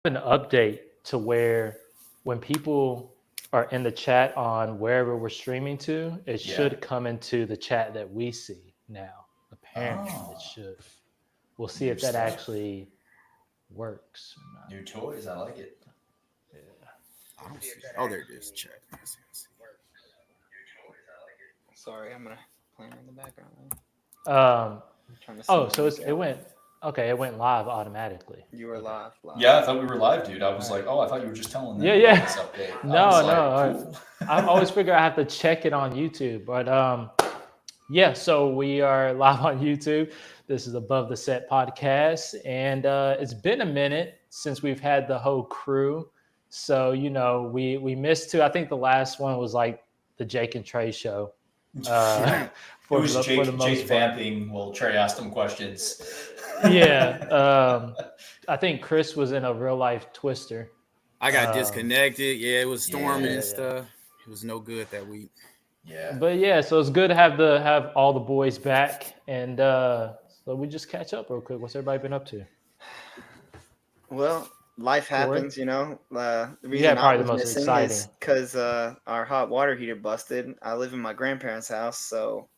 an update to where when people are in the chat on wherever we're streaming to, it Yeah. should come into the chat that we see now. Apparently, it Oh, should. We'll see new if that stuff. actually works or not. New toys. I like it. Yeah. I don't see. Oh, there it is. Check. I see. Sorry, I'm gonna play in the background. Um. I'm trying to see Oh, my so it account. went. Okay, it went live automatically. You were Okay. live. Yeah, I thought we were live, dude. I All was right. like, oh, I thought you were just telling Yeah, them about yeah. this update. I was No, no. like, cool. I always figure I have to check it on YouTube, but yeah. So we are live on YouTube. This is Above the Set podcast, and it's been a minute since we've had the whole crew. So we missed two. I think the last one was like the Jake and Trey show. Uh, It was for the Jake most part. vamping while Trey asked him questions. Yeah. I think Chris was in a real life Twister. I got Um, disconnected. Yeah, it was storming yeah, and stuff. It was no good that week. Yeah. But yeah, so it's good to have all the boys back, and so we just catch up real quick. What's everybody been up to? Well, life Corey? happens, you know. The Yeah, reason I probably the was most missing exciting. is because our hot water heater busted. I live in my grandparents' house, so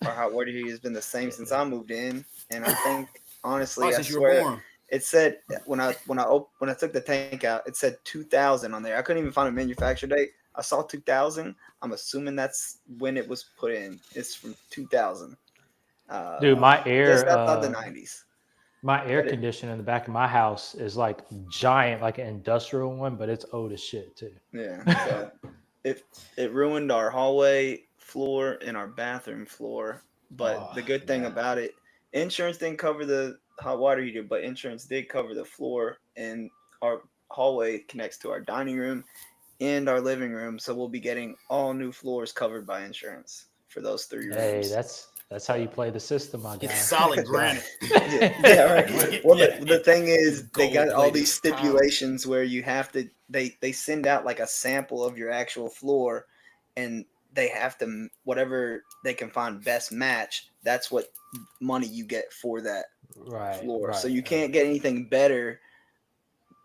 our hot water heater has been the same since I moved in. And I think honestly, Oh, I since you were swear, born. it said when I took the tank out, it said 2000 on there. I couldn't even find a manufacture date. I saw 2000. I'm assuming that's when it was put in. It's from 2000. Dude, my I guess air that's not the 90s. my air But it, conditioner in the back of my house is like giant, like an industrial one, but it's old as shit too. yeah, so it ruined our hallway floor and our bathroom floor. But Oh, the good thing yeah. about it, insurance didn't cover the hot water heater, but insurance did cover the floor, and our hallway connects to our dining room and our living room, so we'll be getting all new floors covered by insurance for those three Hey, rooms. that's how you play the system, my It's guy. solid Good job. granite. Yeah, yeah, right. Well, Yeah. the thing is, they got all Gold-plated these tile. stipulations where you have to. They send out like a sample of your actual floor, and they have to whatever they can find best match. That's what money you get for that Right, floor. So right. you can't get anything better.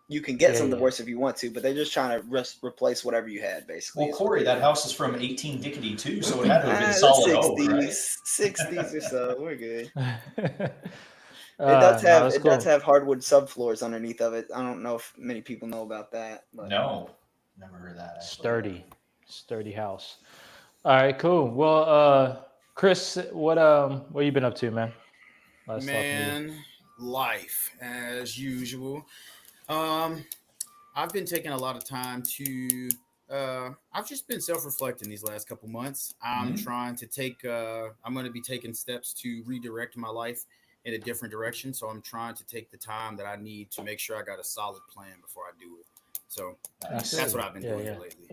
You can get Yeah, something yeah. worse if you want to, but they're just trying to replace whatever you had, basically. Well, Is what Corey, they that do. house is from 18 Dickety too, so it had to have been The solid oak, right? 60s or so. We're good. No, It that's does cool. have hardwood subfloors underneath of it. I don't know if many people know about that, but No, never heard that actually. Sturdy house. All right, cool. Well, Chris, what you been up to, man? Last talk from you. Man, life as usual. Um, I've been taking a lot of time to. I've just been self-reflecting these last couple months. I'm Mhm. trying to take. I'm going to be taking steps to redirect my life in a different direction. So I'm trying to take the time that I need to make sure I got a solid plan before I do it. So I Nice. feel that's you. what I've been Yeah, doing yeah. here lately.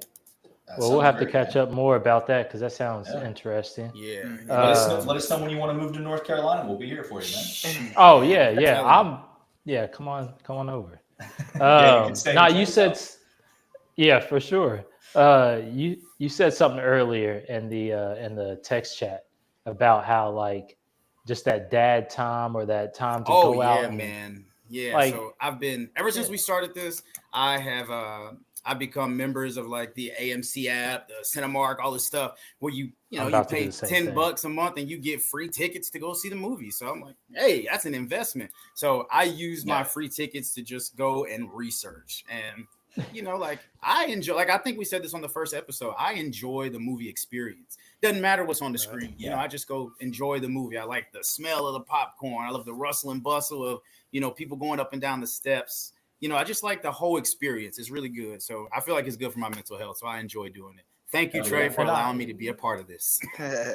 That Well, we'll sounds have to great, catch man. up more about that because that sounds Yeah. interesting. Yeah. Mhm. Um, Let us know when you want to move to North Carolina. We'll be here for you, man. Shoot, oh man, yeah, I'm yeah. telling Yeah. Come on over. Yeah, you can stay Now in you Trey's said, house. yeah, for sure. You said something earlier in the text chat about how like just that dad time or that time to Oh go yeah, out and man. Yeah. like So I've been ever yeah, since we started this, I have I become members of like the AMC app, the Cinemark, all this stuff where I'm you about to do the pay same thing. $10 a month and you get free tickets to go see the movie. So I'm like, hey, that's an investment. So I use my Yeah. free tickets to just go and research. And like I enjoy, like I think we said this on the first episode. I enjoy the movie experience. Doesn't matter what's on the screen. Yeah. I just go enjoy the movie. I like the smell of the popcorn. I love the rustle and bustle of people going up and down the steps. I just like the whole experience. It's really good. So I feel like it's good for my mental health. So I enjoy doing it. Thank you, Hell Trey, yeah. for And allowing me to be a part of this.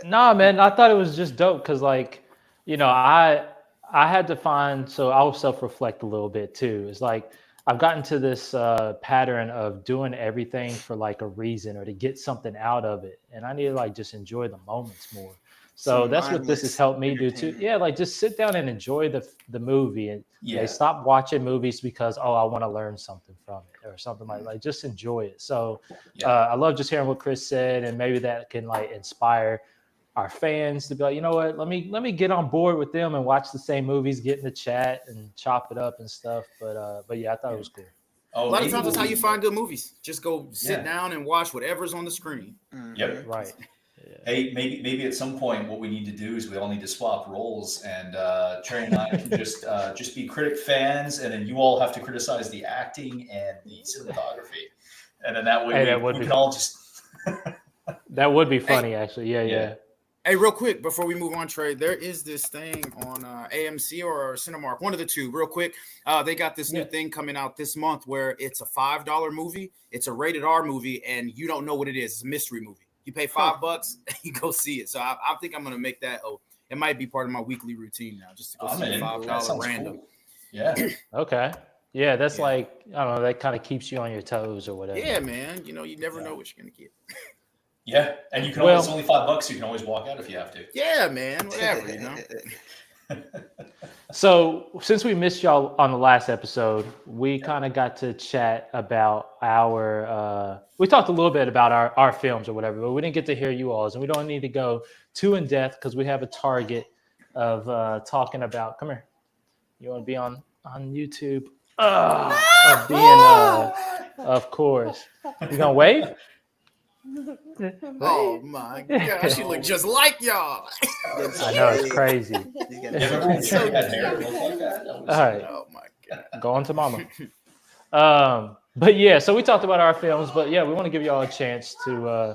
Nah, man, I thought it was just dope because, like, I had to find. So I'll self-reflect a little bit too. It's like I've gotten to this pattern of doing everything for like a reason or to get something out of it, and I need to like just enjoy the moments more. So some that's what this has mindless helped me do too. entertainment. Yeah, like just sit down and enjoy the movie and Yeah. stop watching movies because I want to learn something from it or something like just enjoy it. So Yeah. I love just hearing what Chris said, and maybe that can like inspire our fans to be like, you know what, let me get on board with them and watch the same movies, get in the chat and chop it up and stuff. But yeah, I thought it was cool. A lot of times that's how you find good movies. Just go sit Yeah. down and watch whatever's on the screen. Yep. Right. Yeah. Hey, maybe at some point what we need to do is we all need to swap roles, and Trey and I can just be Critic fans, and then you all have to criticize the acting and the cinematography, and then that way Hey, we can all just. That would be funny, actually. Yeah. Hey, real quick, before we move on, Trey, there is this thing on AMC or Cinemark, one of the two, real quick. They got this new thing coming out this month where it's a $5 movie. It's a rated R movie, and you don't know what it is. It's a mystery movie. You pay $5, and you go see it. So I think I'm going to make that. It might be part of my weekly routine now, just to go see a $5 random. Cool. Yeah. Okay. Yeah, that's like, I don't know, that kind of keeps you on your toes or whatever. Yeah, man. You never know what you're going to get. Yeah, and you can always, it's only $5, so you can always walk out if you have to. Yeah, man. Whatever, So since we missed y'all on the last episode, we kind of got to chat about we talked a little bit about our films or whatever, but we didn't get to hear you all's, and we don't need to go too in depth because we have a target of talking about. Come here. You want to be on YouTube? Of being, of course. You gonna wave? Oh my gosh, she look just like y'all. I know, it's crazy. All right. Oh my god. Go on to mama. But yeah, so we talked about our films, but yeah, we want to give y'all a chance to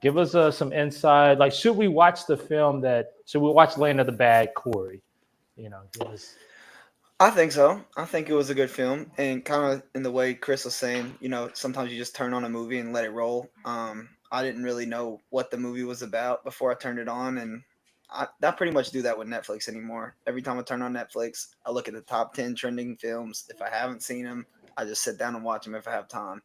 give us some insight. Like, should we watch the film should we watch Land of the Bad, Corey? Give us. I think so. I think it was a good film, and kind of in the way Chris was saying, sometimes you just turn on a movie and let it roll. I didn't really know what the movie was about before I turned it on, and I pretty much do that with Netflix anymore. Every time I turn on Netflix, I look at the top 10 trending films. If I haven't seen them, I just sit down and watch them if I have time.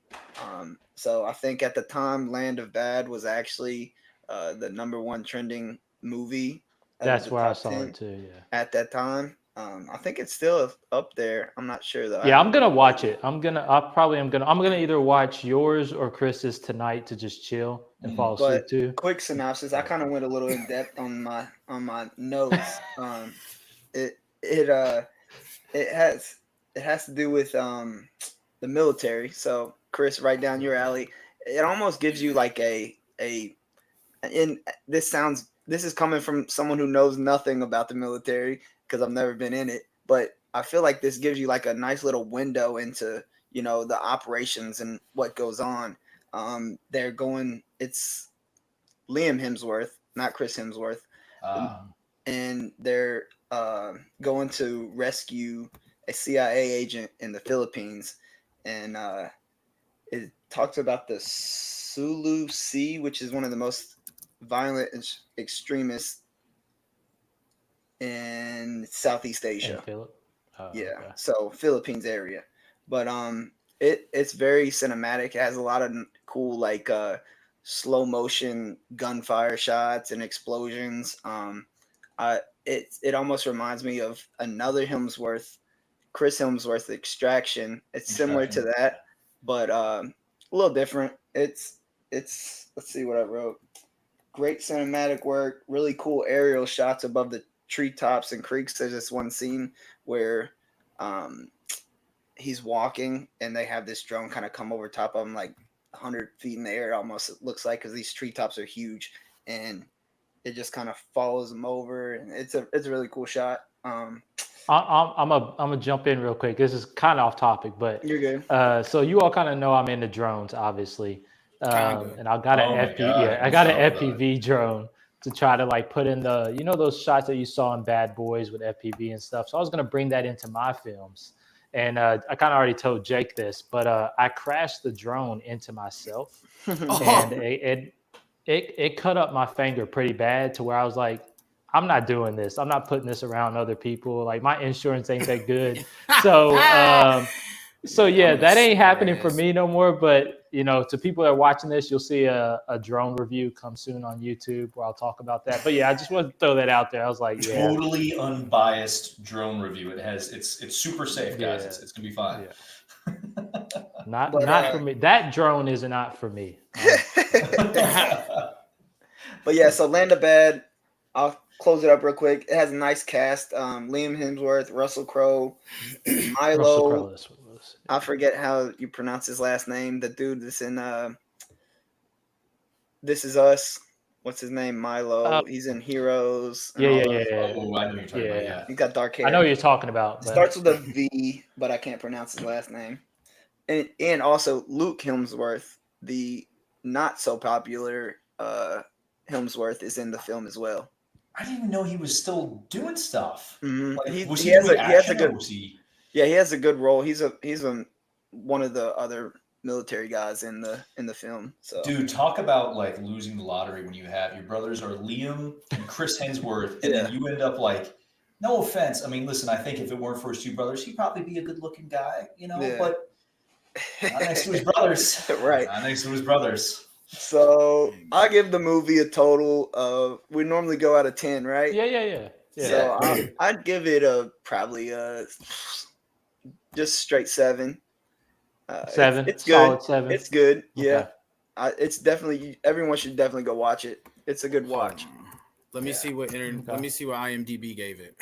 So I think at the time, Land of Bad was actually the number one trending movie. That's where I saw it too. Yeah. At that time. I think it's still up there. I'm not sure though. Yeah, I'm gonna watch it. I'm gonna either watch yours or Chris's tonight to just chill and fall asleep too. Quick synopsis. I kind of went a little in depth on my notes. It has to do with the military. So Chris, right down your alley. It almost gives you like this is coming from someone who knows nothing about the military, because I've never been in it, but I feel like this gives you like a nice little window into, the operations and what goes on. It's Liam Hemsworth, not Chris Hemsworth. And they're going to rescue a CIA agent in the Philippines. And it talks about the Sulu Sea, which is one of the most violent and extremist in Southeast Asia. So Philippines area. But it's very cinematic. It has a lot of cool like slow motion gunfire shots and explosions. It almost reminds me of another Chris Hemsworth, Extraction. It's similar to that, but a little different. It's let's see what I wrote. Great cinematic work, really cool aerial shots above the treetops and creeks. There's this one scene where he's walking and they have this drone kind of come over top of him like 100 feet in the air. It almost looks like, because these treetops are huge, and it just kind of follows him over, and it's a really cool shot. I'm gonna jump in real quick. This is kind of off topic, but you're good. So you all kind of know I'm into drones, obviously, and I got an FPV drone to try to like put in the, those shots that you saw in Bad Boys with FPV and stuff. So I was going to bring that into my films. And I kind of already told Jake this, but I crashed the drone into myself. And it cut up my finger pretty bad, to where I was like, I'm not doing this. I'm not putting this around other people. Like, my insurance ain't that good. So yeah, that ain't happening for me no more. But, to people that are watching this, you'll see a drone review come soon on YouTube where I'll talk about that. But yeah, I just wanted to throw that out there. I was like, yeah. Totally unbiased drone review. It's super safe, guys. Yeah. It's gonna be fine. Yeah. Not for me. That drone is not for me. But yeah, so Land of Bad, I'll close it up real quick. It has a nice cast. Liam Hemsworth, Russell Crowe, Milo. I forget how you pronounce his last name. The dude that's in This Is Us. What's his name? Milo. He's in Heroes. And Yeah, all yeah, those. yeah. Oh, I know what you're talking about. Yeah. He's got dark hair. I know what you're talking about. It But... starts with a V, but I can't pronounce his last name. And also Luke Hemsworth, the not so popular Hemsworth, is in the film as well. I didn't even know he was still doing stuff. Mm-hmm. Like, He was he he has doing a he has a action, good or was he? Yeah, he has a good role. He's one of the other military guys in the film. So Dude, talk about like losing the lottery when you have your brothers are Liam and Chris Hemsworth, and then you end up like, no offense. I mean, listen, I think if it weren't for his two brothers, he'd probably be a good-looking guy, you know. Yeah. But not next to his brothers, right? Not next to his brothers. So I give the movie a total of. We normally go out of 10, right? Yeah. So I'd give it probably just straight 7. 7. It's good. Solid 7. It's good. Okay. Yeah. It's definitely, everyone should definitely go watch it. It's a good watch. Let me see what let me see what IMDb gave it.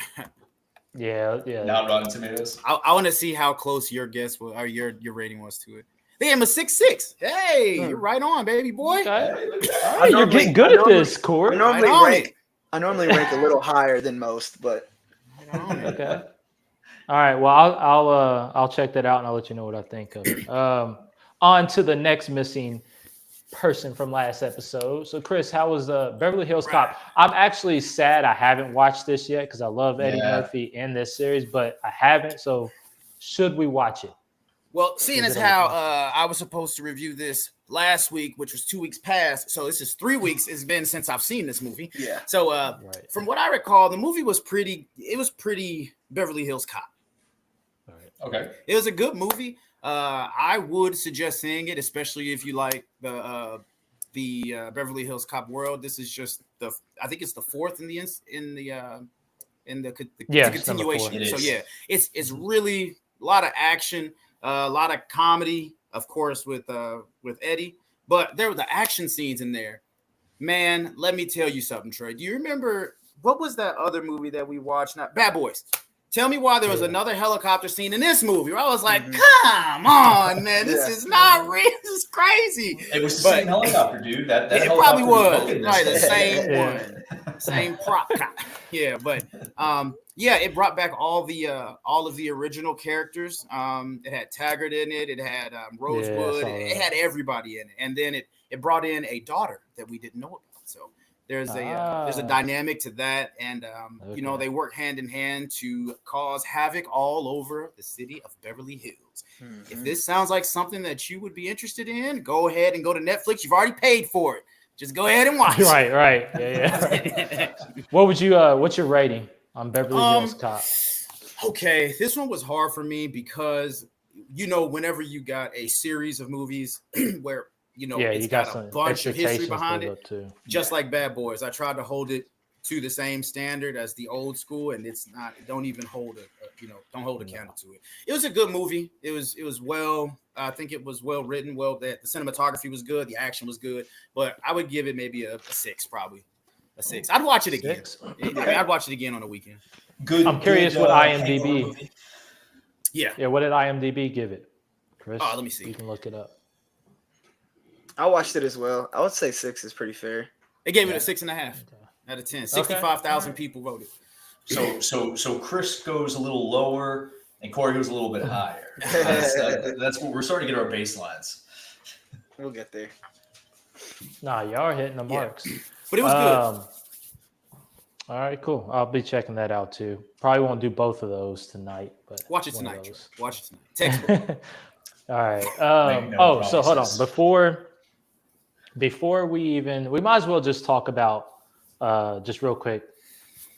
Yeah. Not Rotten Tomatoes. I want to see how close your guess was, or your rating was to it. They gave him a 6.6. Hey, you're right on, baby boy. Okay. Hey, look at All that. right, you're getting good at this, Court. I normally Right on rank. I normally rank a little higher than most, but Okay. All right. Well, I'll check that out and I'll let you know what I think of it. On to the next missing person from last episode. So, Chris, how was Beverly Hills Cop? I'm actually sad I haven't watched this yet because I love Eddie Murphy in this series, but I haven't. So, should we watch it? Well, seeing as how I was supposed to review this last week, which was 2 weeks past, so this is 3 weeks. It's been since I've seen this movie. yeah. So, from what I recall, the movie was pretty Beverly Hills Cop. Okay. It was a good movie. I would suggest seeing it, especially if you like the Beverly Hills Cop world. This is just I think it's the fourth in the continuation. So yeah, it's really a lot of action, a lot of comedy, of course, with Eddie. But there were the action scenes in there. Man, let me tell you something, Trey. Do you remember what was that other movie that we watched? Not Bad Boys. Tell me why there was another helicopter scene in this movie where I was like, come on, man, this is not real. This is crazy. It was the same helicopter, dude. That it helicopter probably was. broken Right, the this same thing. one. Same prop. Yeah, but it brought back all of the original characters. It had Taggart in it. It had Rosewood. It had everybody in it. And then it brought in a daughter that we didn't know about. So there's a dynamic to that, and they work hand in hand to cause havoc all over the city of Beverly Hills. Mm-hmm. If this sounds like something that you would be interested in, go ahead and go to Netflix. You've already paid for it. Just go ahead and watch. Right. Yeah. What's your rating on Beverly Hills Cop? Okay, this one was hard for me because whenever you got a series of movies where it's got a bunch of history behind it. Just like Bad Boys, I tried to hold it to the same standard as the old school, and it's not. Don't even hold don't hold a candle to it. It was a good movie. It was well. I think it was well written. The cinematography was good. The action was good. But I would give it maybe a 6, probably a 6. I'd watch it again. I'd watch it again on the weekend. Good. I'm curious what IMDb. Yeah. What did IMDb give it, Chris? Oh, let me see. You can look it up. I watched it as well. I would say 6 is pretty fair. They gave it a 6.5 out of 10. 65,000 people voted. So Chris goes a little lower and Corey goes a little bit higher. That's what we're starting to get our baselines. We'll get there. Nah, y'all are hitting the marks. But it was good. All right, cool. I'll be checking that out too. Probably won't do both of those tonight, but watch it tonight. Watch it tonight. Text me. All right. So hold on. Before we might as well just talk about just real quick,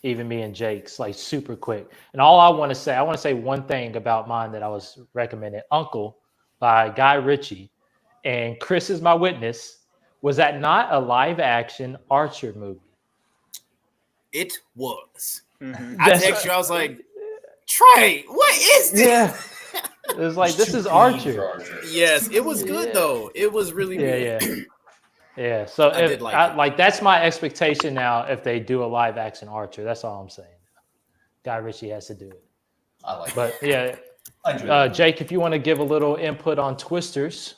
even me and Jake's, like super quick. And all I want to say one thing about mine that I was recommended, Uncle by Guy Ritchie, and Chris is my witness. Was that not a live action Archer movie? It was. Mm-hmm. I text you. I was like, Trey, what is this? Yeah. It was like, this is Archer. Yes, it was good though. It was really good. Yeah. Yeah. So that's my expectation now. If they do a live action Archer, that's all I'm saying. Guy Ritchie has to do it. I like But yeah, I enjoyed that movie. Jake, if you want to give a little input on Twisters.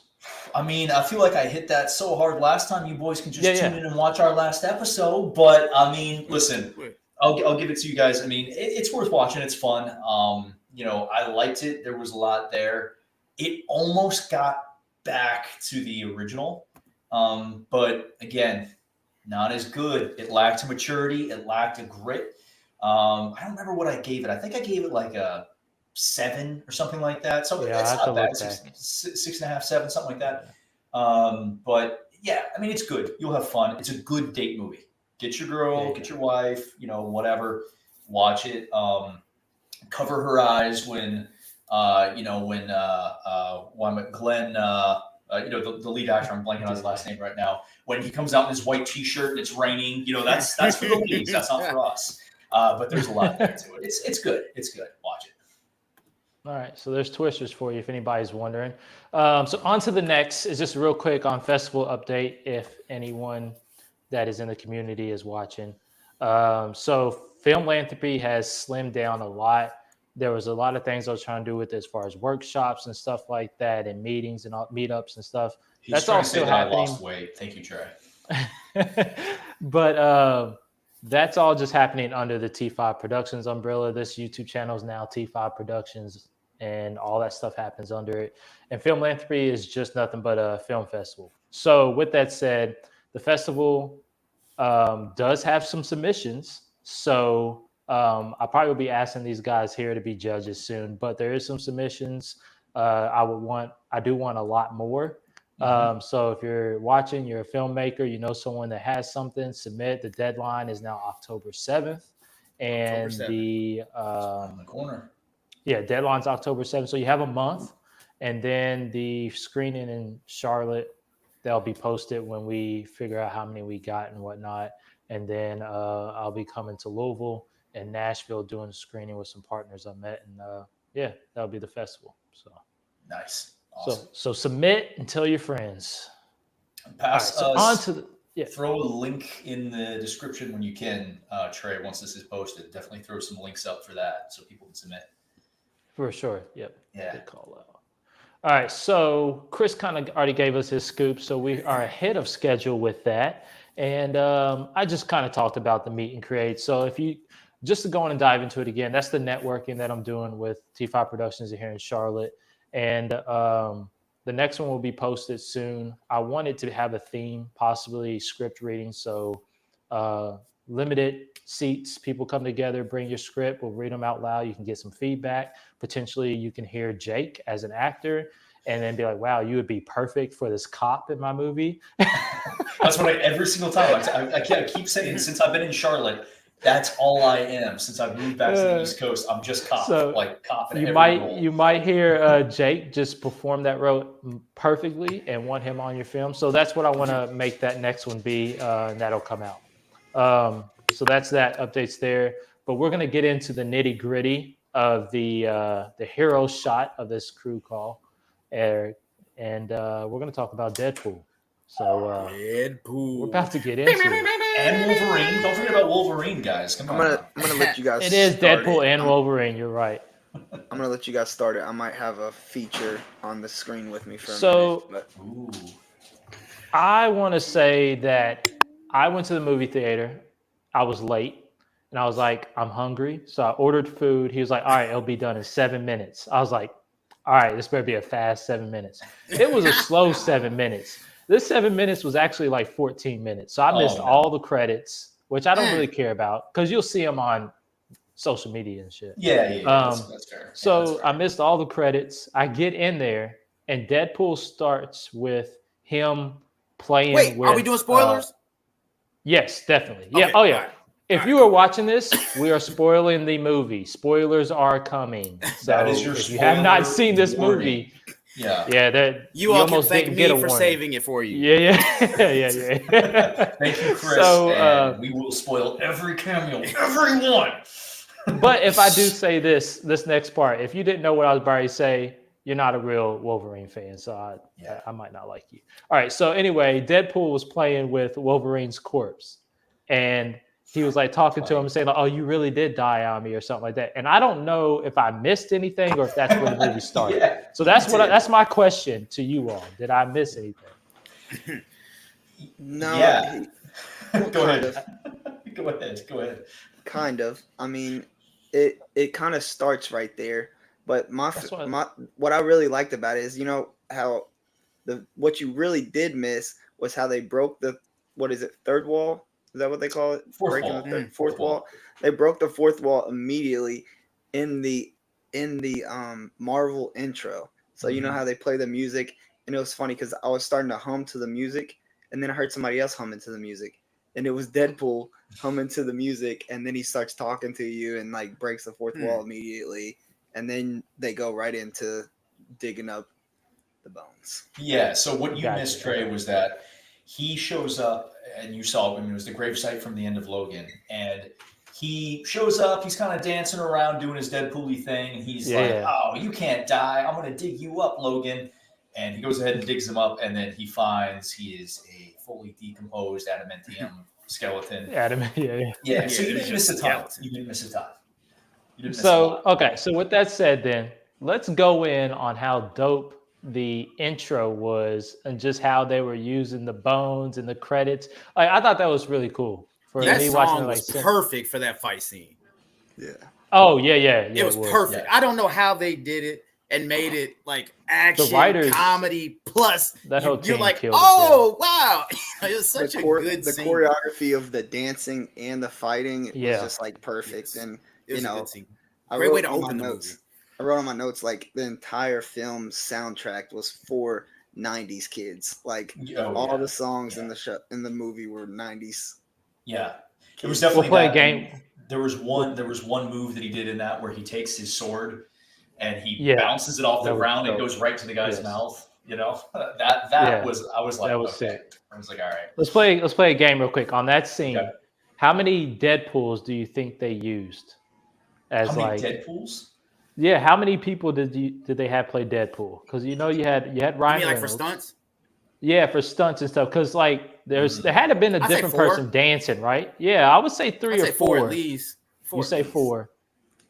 I mean, I feel like I hit that so hard last time. You boys can just Yeah, tune in and watch our last episode. But I mean, listen, I'll give it to you guys. I mean, it's worth watching. It's fun. I liked it. There was a lot there. It almost got back to the original, but again, not as good. It lacked a maturity. It lacked a grit. I don't remember what I gave it. I think I gave it like a 7 or something like that. So Yeah, it's not bad. 6.5, 7, something like that. But yeah, I mean, it's good. You'll have fun. It's a good date movie. Get your girl, get your wife, whatever. Watch it. Cover her eyes when Glenn, the lead actor, I'm blanking on his last name right now, when he comes out in his white t-shirt and it's raining, that's for the ladies. That's not for us. But there's a lot there to it. It's good. It's good. Watch it. All right, so there's Twisters for you if anybody's wondering. So on to the next is just real quick on festival update if anyone that is in the community is watching. So Filmlanthropy has slimmed down a lot. There was a lot of things I was trying to do with it as far as workshops and stuff like that and meetings and meetups and stuff. That's all still happening. I lost weight. Thank you, Trey. But that's all just happening under the T5 Productions umbrella. This YouTube channel is now T5 Productions, and all that stuff happens under it. And Filmlanthropy is just nothing but a film festival. So with that said, the festival does have some submissions. So I probably will be asking these guys here to be judges soon, but there is some submissions. I do want a lot more. So if you're watching, you're a filmmaker, you know someone that has something, submit. The deadline is now October 7th. And the on the corner. Yeah, deadline's October 7th. So you have a month. And then the screening in Charlotte, they'll be posted when we figure out how many we got and whatnot. And then I'll be coming to Louisville and Nashville doing a screening with some partners I met. And that'll be the festival. So nice. Awesome. So submit and tell your friends. Pass right, so on to the, throw a link in the description when you can, Trey, once this is posted. Definitely throw some links up for that so people can submit. For sure. Yep. Yeah. Good call out. All right. So Chris kind of already gave us his scoop. So we are ahead of schedule with that. And I just kind of talked about the meet and create. So if you just to go on and dive into it again, that's the networking that I'm doing with T5 Productions here in Charlotte. And the next one will be posted soon. I wanted to have a theme, possibly script reading. So limited seats, people come together, bring your script, we'll read them out loud. You can get some feedback. Potentially you can hear Jake as an actor and then be like, wow, you would be perfect for this cop in my movie. That's what every single time I keep saying, since I've been in Charlotte, that's all I am. Since I've moved back to the East Coast, I'm just cop, cop in every role. You might hear Jake just perform that role perfectly and want him on your film. So that's what I want to make that next one be, and that'll come out. So that's that. Updates there. But we're going to get into the nitty gritty of the hero shot of this crew call, and we're going to talk about Deadpool. So Deadpool. We're about to get into it. And Wolverine. Don't forget about Wolverine, guys. Come on. I'm gonna let you guys. It is start Deadpool it. and Wolverine. You're right. I'm gonna let you guys start it. I might have a feature on the screen with me for a minute. But... I want to say that I went to the movie theater. I was late, and I was like, I'm hungry. So I ordered food. He was like, all right, it'll be done in 7 minutes. I was like, all right, this better be a fast 7 minutes. It was a slow 7 minutes. This 7 minutes was actually like 14 minutes. So I missed all the credits, which I don't really care about because you'll see them on social media and shit. Yeah. That's fair. So that's fair. I missed all the credits. I get in there, and Deadpool starts with him playing. Wait, with, are we doing spoilers? Yes, definitely. Okay, Yeah. Oh, yeah. all right. If you are watching this, we are spoiling the movie. Spoilers are coming. So That is your if you have not seen this warning. movie, Yeah. that You all can almost thank didn't me get a for warning. saving it for you. Yeah. Thank you, Chris. So, and we will spoil every cameo, everyone. But if I do say this next part, if you didn't know what I was about to say, you're not a real Wolverine fan, so I might not like you. All right, so anyway, Deadpool was playing with Wolverine's corpse, and he was like talking to him, saying, like, "Oh, you really did die on me," or something like that. And I don't know if I missed anything or if that's where the movie started. Yeah, so that's my question to you all. Did I miss anything? No, Yeah. well, Go kind ahead. of. Go ahead. Kind of. I mean, it kind of starts right there. But That's what I really liked about it is, you know, how what you really did miss was how they broke the, what is it, third wall? Is that what they call it? Fourth Breaking wall. the fourth wall. They broke the fourth wall immediately in the Marvel intro. So you know how they play the music, and it was funny because I was starting to hum to the music, and then I heard somebody else humming to the music, and it was Deadpool humming to the music, and then he starts talking to you and like breaks the fourth wall immediately, and then they go right into digging up the bones. Yeah. So what you Gotcha. missed, Trey, was that he shows up, and you saw him. It was the gravesite from the end of Logan, and he shows up. He's kind of dancing around, doing his Deadpool-y thing, and he's like, "Oh, you can't die. I'm gonna dig you up, Logan." And he goes ahead and digs him up, and then he finds he is a fully decomposed adamantium skeleton. Yeah. So you didn't miss a ton. You didn't miss a ton. You didn't miss a lot. Okay. So with that said, then let's go in on how dope the intro was and just how they were using the bones and the credits. I thought that was really cool. For That me song watching was perfect for that fight scene. Yeah. Oh yeah. It was perfect. Yeah. I don't know how they did it and made it like action, writers, comedy plus. That whole team you're like, killed it, oh wow, it was such a good the scene. choreography of the dancing and the fighting was Yeah. just like perfect. And It was you a know, good scene. I Great wrote way to on my open the notes. movie. I wrote on my notes like the entire film soundtrack was for 90s kids. Like all the songs in the movie were 90s. Yeah. It was definitely play a that. game. And there was one move that he did in that where he takes his sword and he bounces it off the That was ground and dope. goes right to the guy's Yes. mouth. You know, that was, I was like, That was okay. sick. I was like, all right. Let's play a game real quick on that scene. Okay. How many Deadpools do you think they used? As How many like Deadpools? Yeah, how many people did they have play Deadpool? Because you had Ryan You mean like Reynolds. for stunts? Yeah, for stunts and stuff. Because like there had to been a I'd say different 4. person dancing, right? Yeah, I would say 3 I'd or say 4. 4 at least. 4 You at say least. 4.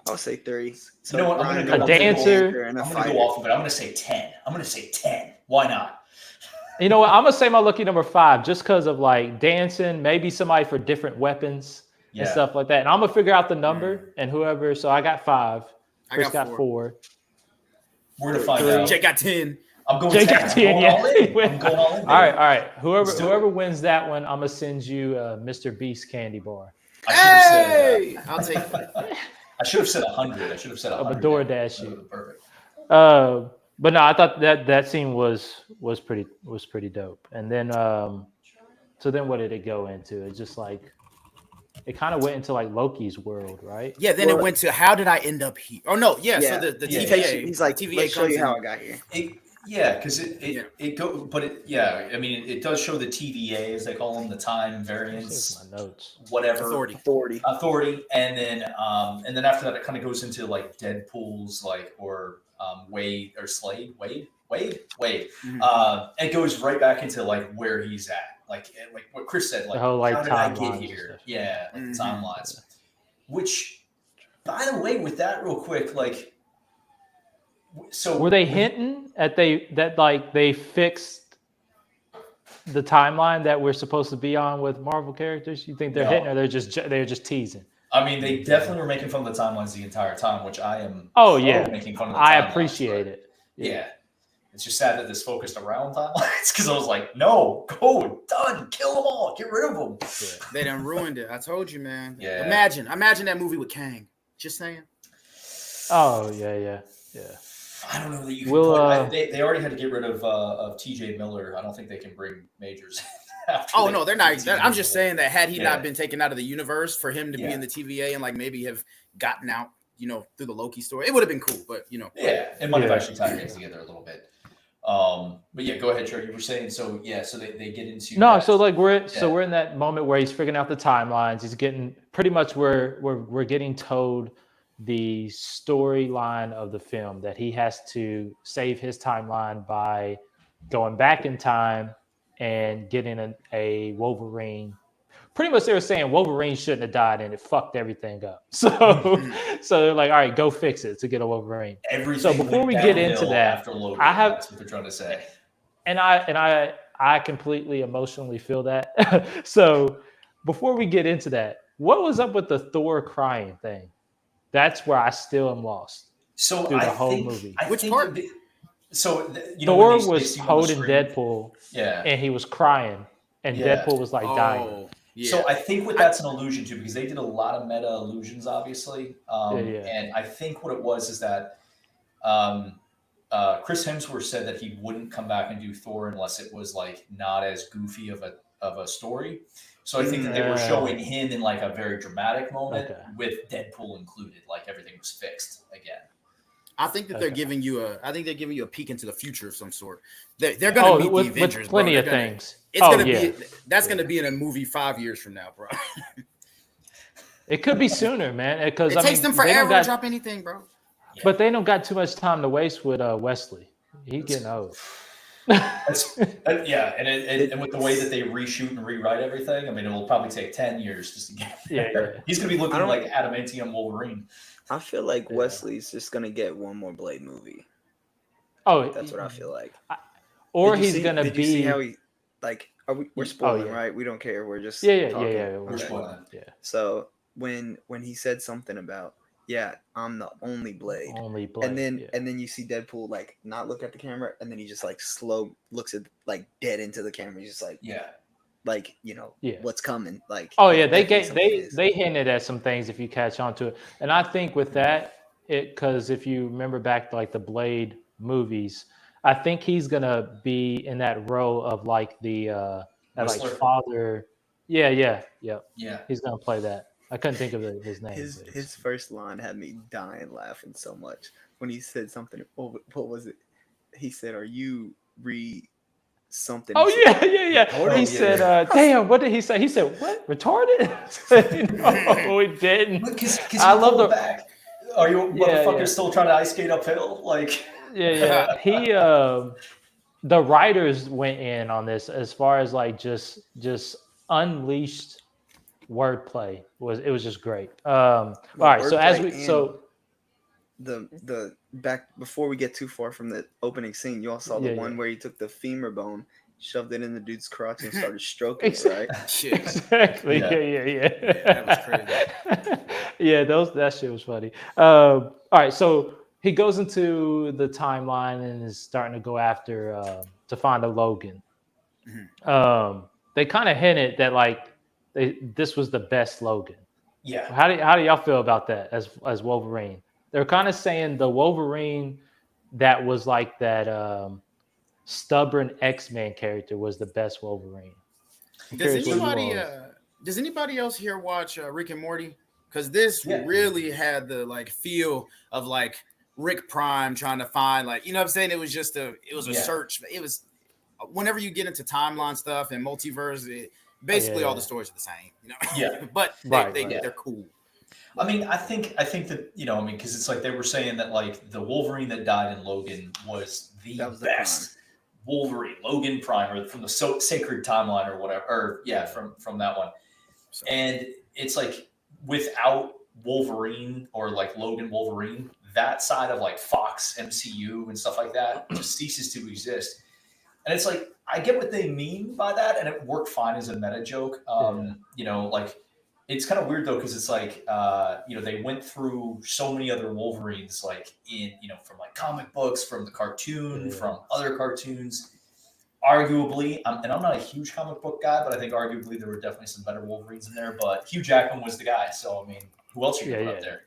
I would say 3. So You know what? I'm going to A dancer. and a I'm going to fighter. go off of it. I'm going to say 10. I'm going to say 10. Why not? You know what? I'm gonna say my lucky number 5, just because of like dancing, maybe somebody for different weapons and stuff like that. And I'm gonna figure out the number and whoever. So I got 5. Chris got 4. We're going to find out. Jake got 10. I'm going Jake 10. got I'm 10. going Yeah. all in. I'm going all in. All right. Let's do Whoever it. wins that one, I'm gonna send you a Mr. Beast candy bar. Hey, I'll take that. I should have said 100. I should have said 100. Of a DoorDash That you. would've been perfect. But no, I thought that scene was pretty dope. And then so then what did it go into? It's just like it kind of went into like Loki's world, right? Yeah, then it went to how did I end up here? Oh no, yeah. Yeah. So the Yeah. TVA, He's like, the TVA let's show comes you how in. I got here. Because it go, but I mean, it does show the TVA, as they call them, the time variance, My notes. whatever Authority. authority, and then after that, it kind of goes into like Deadpool's or Wade or Slade, Wade. Mhm. It goes right back into like where he's at, like what Chris said, like The whole, like, how did I get timelines and here? stuff. Yeah, like Mhm. the timelines. Which, by the way, with that real quick, like. So Were they hinting at they fixed the timeline that we're supposed to be on with Marvel characters? You think they're No. hitting, or they're just teasing? I mean, they definitely were making fun of the timelines the entire time, which I am. Making fun of the I timelines, appreciate but it. Yeah, it's just sad that this focused around timelines because I was like, no, go, done, kill them all, get rid of them. Yeah. They done ruined it. I told you, man. Yeah. Imagine that movie with Kang. Just saying. Oh yeah. I don't know that you can. We'll, they already had to get rid of T.J. Miller. I don't think they can bring Majors. Oh no, they're not. I'm just saying. saying that had he Yeah. not been taken out of the universe, for him to be Yeah. in the TVA and like maybe have gotten out, through the Loki story, it would have been cool. But Yeah, it might have Yeah. actually tied things together a little bit. But yeah, go ahead, Trey. You were saying so. Yeah, so they get into No, that. so like we're in that moment where he's figuring out the timelines. He's getting pretty much we're getting told the storyline of the film that he has to save his timeline by going back in time and getting a Wolverine pretty much they were saying Wolverine shouldn't have died, and it fucked everything up. So they're like, all right, go fix it to get a Wolverine. Everything So before we get into that, after Logan, that's what they're trying to say. And I completely emotionally feel that. So before we get into that, what was up with the Thor crying thing? That's where I still am lost. So through the whole movie. Which part? Thor was holding Deadpool, and he was crying, and Deadpool was like dying. Yeah. So I think what that's an allusion to, because they did a lot of meta allusions, obviously. And I think what it was is that Chris Hemsworth said that he wouldn't come back and do Thor unless it was like not as goofy of a story. So I think that they were showing him in like a very dramatic moment with Deadpool included, like everything was fixed again. I think that they're giving you a peek into the future of some sort. They're going to meet the Avengers, with plenty of things. That's going to be in a movie 5 years from now, bro. It could be sooner, man. Because it takes them forever to drop anything, bro. But they don't got too much time to waste with Wesley. He's getting old. And with the way that they reshoot and rewrite everything, I mean, it will probably take 10 years just to get there. He's going to be looking like adamantium Wolverine. I feel like Wesley's just gonna get one more Blade movie. Oh, that's what I feel like. Or he's gonna be. Did you see how he like? We're spoiling, right? We don't care. We're just talking. We're spoiling. Yeah. So when he said something about I'm the only Blade, and then you see Deadpool like not look at the camera, and then he just like slow looks at like dead into the camera. He's just like like what's coming, like they hinted at some things if you catch on to it. And I think with that, because if you remember back to like the Blade movies, I think he's gonna be in that role of like the like father. Yeah he's gonna play that. I couldn't think of his name. His first line had me dying laughing so much when he said something. What was it? He said, "Are you something?" Oh yeah. He said, "Damn, what did he say?" He said, "What? Retarded?" No, he didn't. I love the back. Are you motherfuckers still trying to ice skate uphill? Like, He, the writers went in on this as far as like just unleashed wordplay. It was just great. All right, so the back before we get too far from the opening scene, you all saw the one where he took the femur bone, shoved it in the dude's crotch, and started stroking it, right? Exactly. Yeah. That was crazy. That shit was funny. All right, so he goes into the timeline and is starting to go after to find a Logan. Mm-hmm. They kind of hinted that like this was the best Logan. Yeah. How do y'all feel about that as Wolverine? They're kind of saying the Wolverine that was like that stubborn X-Men character was the best Wolverine. Does anybody else here watch Rick and Morty? Because this really had the like feel of like Rick Prime trying to find like, you know what I'm saying? It was just a search. It was whenever you get into timeline stuff and multiverse, basically all the stories are the same, you know? Yeah. But they're cool. I mean, I think that, because it's like they were saying that like the Wolverine that died in Logan was the best Wolverine, Logan Prime, or from the sacred timeline or whatever, or from that one. And it's like without Wolverine or like Logan Wolverine, that side of like Fox MCU and stuff like that just ceases to exist. And it's like, I get what they mean by that, and it worked fine as a meta joke. Like it's kind of weird though, because it's like, they went through so many other Wolverines, like in, from like comic books, from the cartoon, from other cartoons. Arguably, and I'm not a huge comic book guy, but I think arguably there were definitely some better Wolverines in there. But Hugh Jackman was the guy, so I mean, who else are you put up there?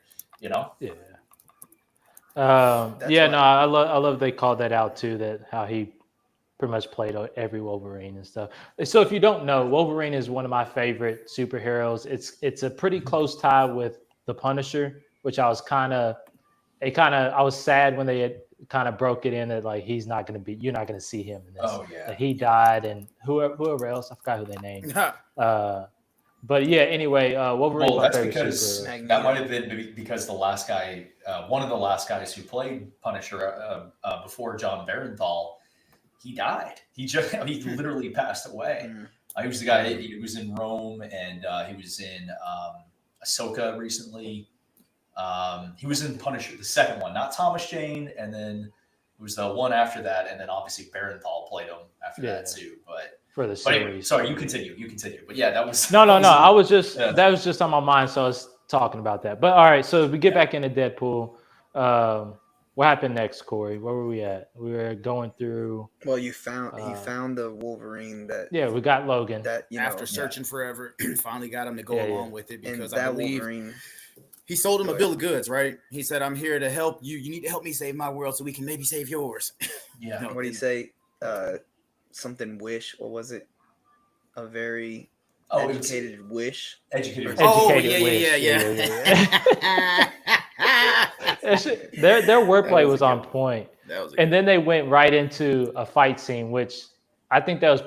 I love they called that out too. That how he pretty much played every Wolverine and stuff. So if you don't know, Wolverine is one of my favorite superheroes. It's a pretty close tie with the Punisher, which I was I was sad when they had kind of broke it in that like you're not going to see him in this. Oh yeah. That he died and whoever else, I forgot who they named. But yeah, anyway, Wolverine. Well, that's because that might have been because the last guy, one of the last guys who played Punisher before John Barenthal, he died. He literally passed away. He was the guy. He was in Rome, and he was in Ahsoka recently. He was in Punisher, the second one, not Thomas Jane, and then it was the one after that, and then obviously Barenthal played him after that too. But for the But series. anyway, sorry, you continue. But yeah, that was No. that was That was just on my mind, so I was talking about that. But all right, so we get back into Deadpool. What happened next, Corey? Where were we at? We were going through. Well, he found the Wolverine that Yeah, we got Logan. After searching forever, finally got him to go along with it because and I believe Wolverine, he sold him a bill of goods, right? He said, "I'm here to help you. You need to help me save my world so we can maybe save yours." Yeah. What did he say? Something wish, or was it a very educated wish? Educated. Oh, Educated yeah. Their wordplay was on point. And then they went right into a fight scene, which I think that was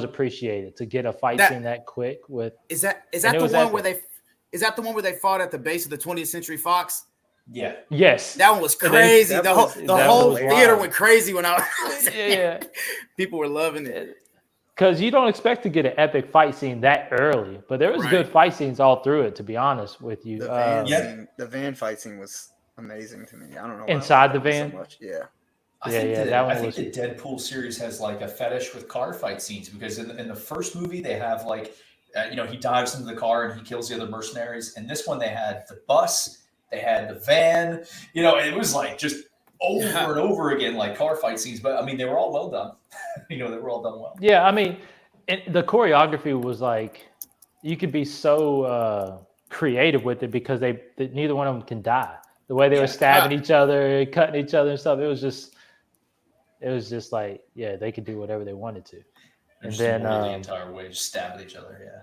appreciated to get a fight scene that quick with. Is that the one where they fought at the base of the 20th Century Fox? Yeah. Yes. That one was crazy. The whole theater went crazy when I was yeah. People were loving it. Because you don't expect to get an epic fight scene that early, but there was good fight scenes all through it, to be honest with you. The van fight scene was amazing to me. I don't know why inside the van. so much. Yeah. I think the Deadpool series has like a fetish with car fight scenes because in the first movie they have like he dives into the car and he kills the other mercenaries. And this one they had the bus, they had the van. It was like just over and over again like car fight scenes. But I mean they were all well done. They were all done well. Yeah, I mean the choreography was like you could be so creative with it because neither one of them can die. The way they were stabbing each other, cutting each other and stuff, it was just like, yeah, they could do whatever they wanted to. And then the entire way, just stabbing each other, yeah.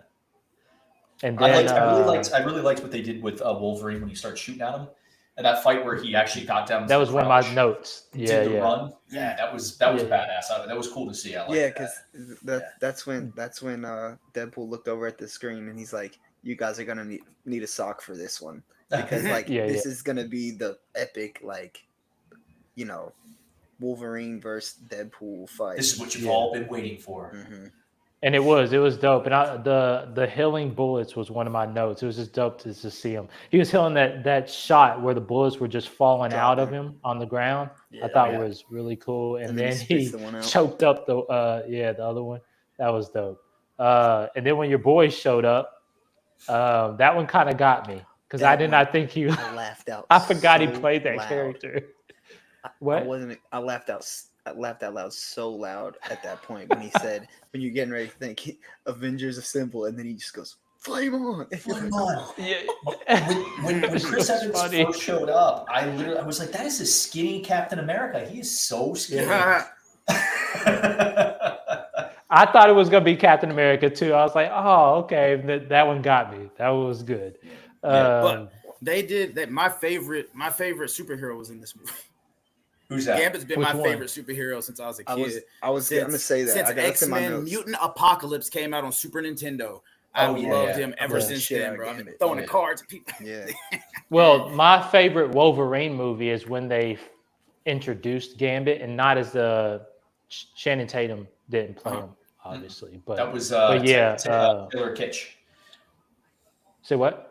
And then I really liked what they did with Wolverine when he started shooting at him, and that fight where he actually got down. That was one of my notes. Did the run. Yeah, that was badass. That was cool to see. Because that's when Deadpool looked over at the screen and he's like, "You guys are gonna need a sock for this one." Because this is gonna be the epic Wolverine versus Deadpool fight. This is what you've all been waiting for. Mm-hmm. And it was dope. And the healing bullets was one of my notes. It was just dope to see him. He was healing that shot where the bullets were just falling out of him on the ground. I thought it was really cool. And then he choked up the other one. That was dope. And then when your boys showed up, that one kind of got me. Because I did not think he. I laughed out. I forgot he played that character. What? I laughed out. I laughed out loud so loud at that point when he said, "When you're getting ready to think Avengers Assemble," and then he just goes, "Flame on!" Flame on. Yeah. When Chris Evans first showed up, I was like, "That is a skinny Captain America. He is so skinny." Yeah. I thought it was gonna be Captain America too. I was like, "Oh, okay." That one got me. That one was good. But they did that. My favorite superhero was in this movie. Who's that? Gambit's been my favorite superhero since I was a kid. I was going to say that. Since X-Men Mutant Apocalypse came out on Super Nintendo, I've loved him ever since then, bro. I've been throwing the cards at people. Yeah. Well, my favorite Wolverine movie is when they introduced Gambit, and not as Channing Tatum didn't play him, obviously. But that was Taylor Kitsch. Say what?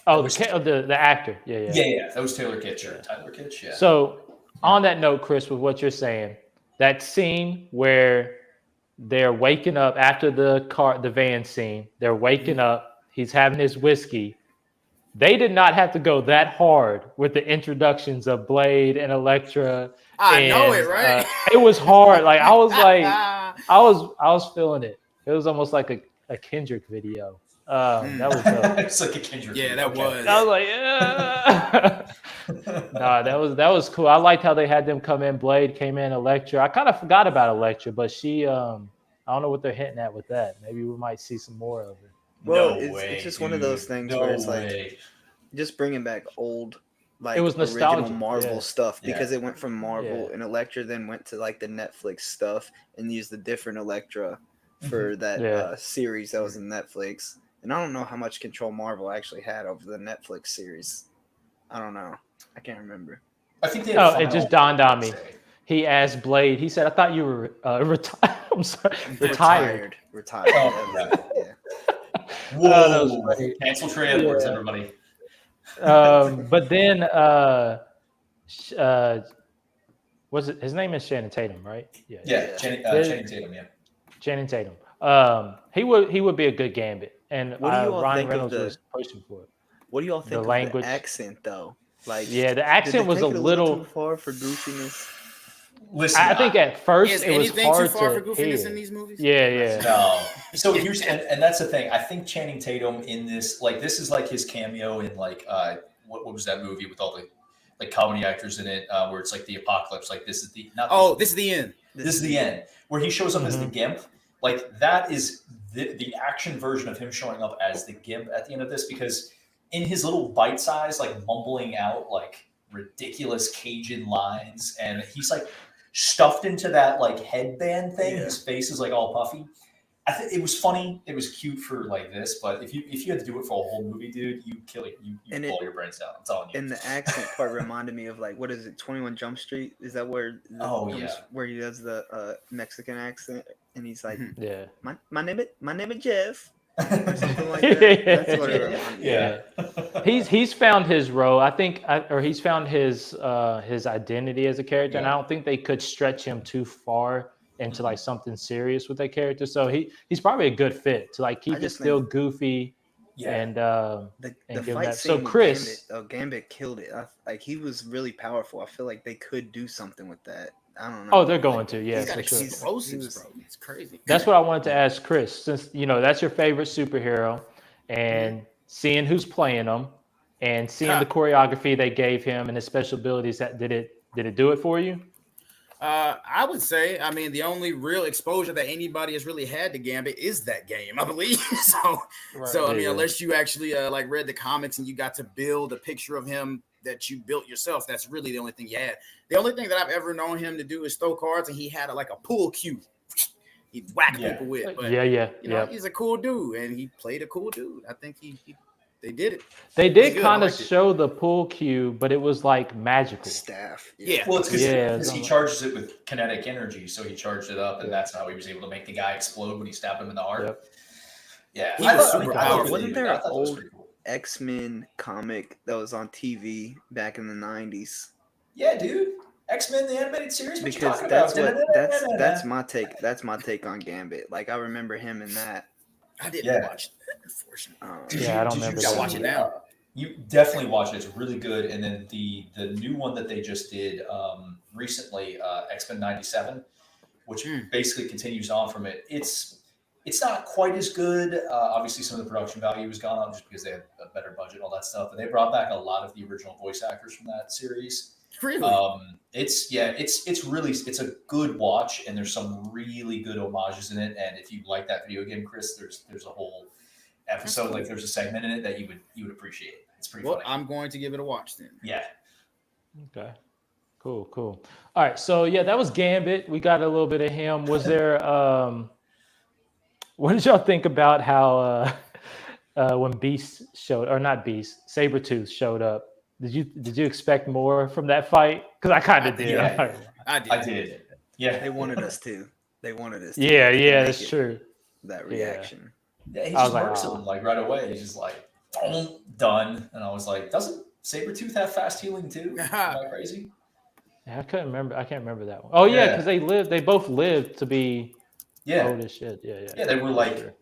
Oh, the actor. Yeah. That was Taylor Kitsch or Tyler Kitsch. Yeah. So, on that note, Chris, with what you're saying, that scene where they're waking up after the van scene, they're waking up. He's having his whiskey. They did not have to go that hard with the introductions of Blade and Elektra. I know it, right? It was hard. Like I was feeling it. It was almost like a Kendrick video. That was dope. It's like a Kendrick. Yeah, that was. I was like, yeah. Nah, that was cool. I liked how they had them come in. Blade came in, Elektra. I kind of forgot about Elektra, but she, I don't know what they're hinting at with that. Maybe we might see some more of it. Well, it's just one of those things where it's like just bringing back old, like it was original Marvel stuff because it went from Marvel and Elektra then went to like the Netflix stuff and used the different Elektra for that series that was in Netflix. And I don't know how much control Marvel actually had over the Netflix series. I don't know. I can't remember. I think they it just dawned on me. he asked Blade. He said, "I thought you were retired." I'm sorry, retired. Retired. Oh, Yeah. Whoa! that was funny. Cancel Trey Edwards, Yeah. everybody. But then, was it his name is Channing Tatum, right? Yeah, Channing Tatum. Yeah. Channing Tatum. He would be a good Gambit, and What do you all Ryan think of Reynolds the- was pushing for it. What do y'all think of language. the accent though? Like, Yeah, the did accent they was take a it little. too far for goofiness. Listen, I think at first Is it was anything too hard far for to goofiness hear. in these movies? Yeah. no. So here's and that's the thing. I think Channing Tatum in this, like, this is like his cameo in like what was that movie with all the like comedy actors in it, where it's like the apocalypse. Like this is the This is the end. This is the end, where he shows up as the Gimp. Like that is the action version of him showing up as the Gimp at the end of this, because in his little bite size, like mumbling out like ridiculous Cajun lines, and he's like stuffed into that like headband thing. Yeah. His face is like all puffy. I think it was funny. It was cute for like this, but if you had to do it for a whole movie, dude, you kill it. You blow your brains out. I'm telling you. And the accent part reminded me of like, what is it, 21 Jump Street? Is that where? Where he does the Mexican accent, and he's like, Yeah. My name is Jeff. Or something like that. That's what it reminded me. Yeah. He's found his role. I think, or he's found his identity as a character, and I don't think they could stretch him too far into like something serious with that character. So he's probably a good fit to like keep it still goofy. And the give fight that. scene So with Chris, Gambit killed it. Like he was really powerful. I feel like they could do something with that. I don't know. Oh, they're going to, yeah, He's got for sure. explosives, bro. It's crazy. That's what I wanted to ask Chris, since that's your favorite superhero, and seeing who's playing him, and seeing the choreography they gave him and his special abilities. That did it do it for you? I would say, I mean, the only real exposure that anybody has really had to Gambit is that game, I believe. So I mean, unless you actually like read the comics and you got to build a picture of him that you built yourself, that's really the only thing you had. The only thing that I've ever known him to do is throw cards, and he had like a pool cue he'd whack people with. But you know, he's a cool dude, and he played a cool dude. I think they did it. They did kind of show the pool cue, but it was like magical staff. Yeah. Well, it's because he charges it with kinetic energy, so he charged it up, and that's how he was able to make the guy explode when he stabbed him in the heart. Yeah, he was super powerful. Wasn't there an old X-Men comic that was on TV back in the 90s? Yeah, dude. X-Men the animated series. What because that's my take. That's my take on Gambit. Like I remember him in that. I didn't watch that, unfortunately. I don't remember. You watch it now. You definitely watch it. It's really good. And then the new one that they just did recently, X-Men 97, which basically continues on from it. It's not quite as good. Obviously, some of the production value has gone up just because they have a better budget and all that stuff. But they brought back a lot of the original voice actors from that series. Really? It's a good watch, and there's some really good homages in it. And if you like that video game, Chris, there's a whole episode, like there's a segment in it that you would appreciate. It's pretty funny. I'm going to give it a watch then. Yeah. Okay. Cool. All right. So that was Gambit. We got a little bit of him. Was there what did y'all think about how when Beast showed, or not Beast, Sabretooth showed up? Did you expect more from that fight? Because I kind of did. Yeah. I did. Yeah. They wanted us to. Yeah, that's true. That reaction. Yeah, he just works him like right away. He's just like, done. And I was like, doesn't Sabretooth have fast healing too? Am I crazy? Yeah, I can't remember that one. Oh yeah, because they both lived to be old as shit. Yeah, they were like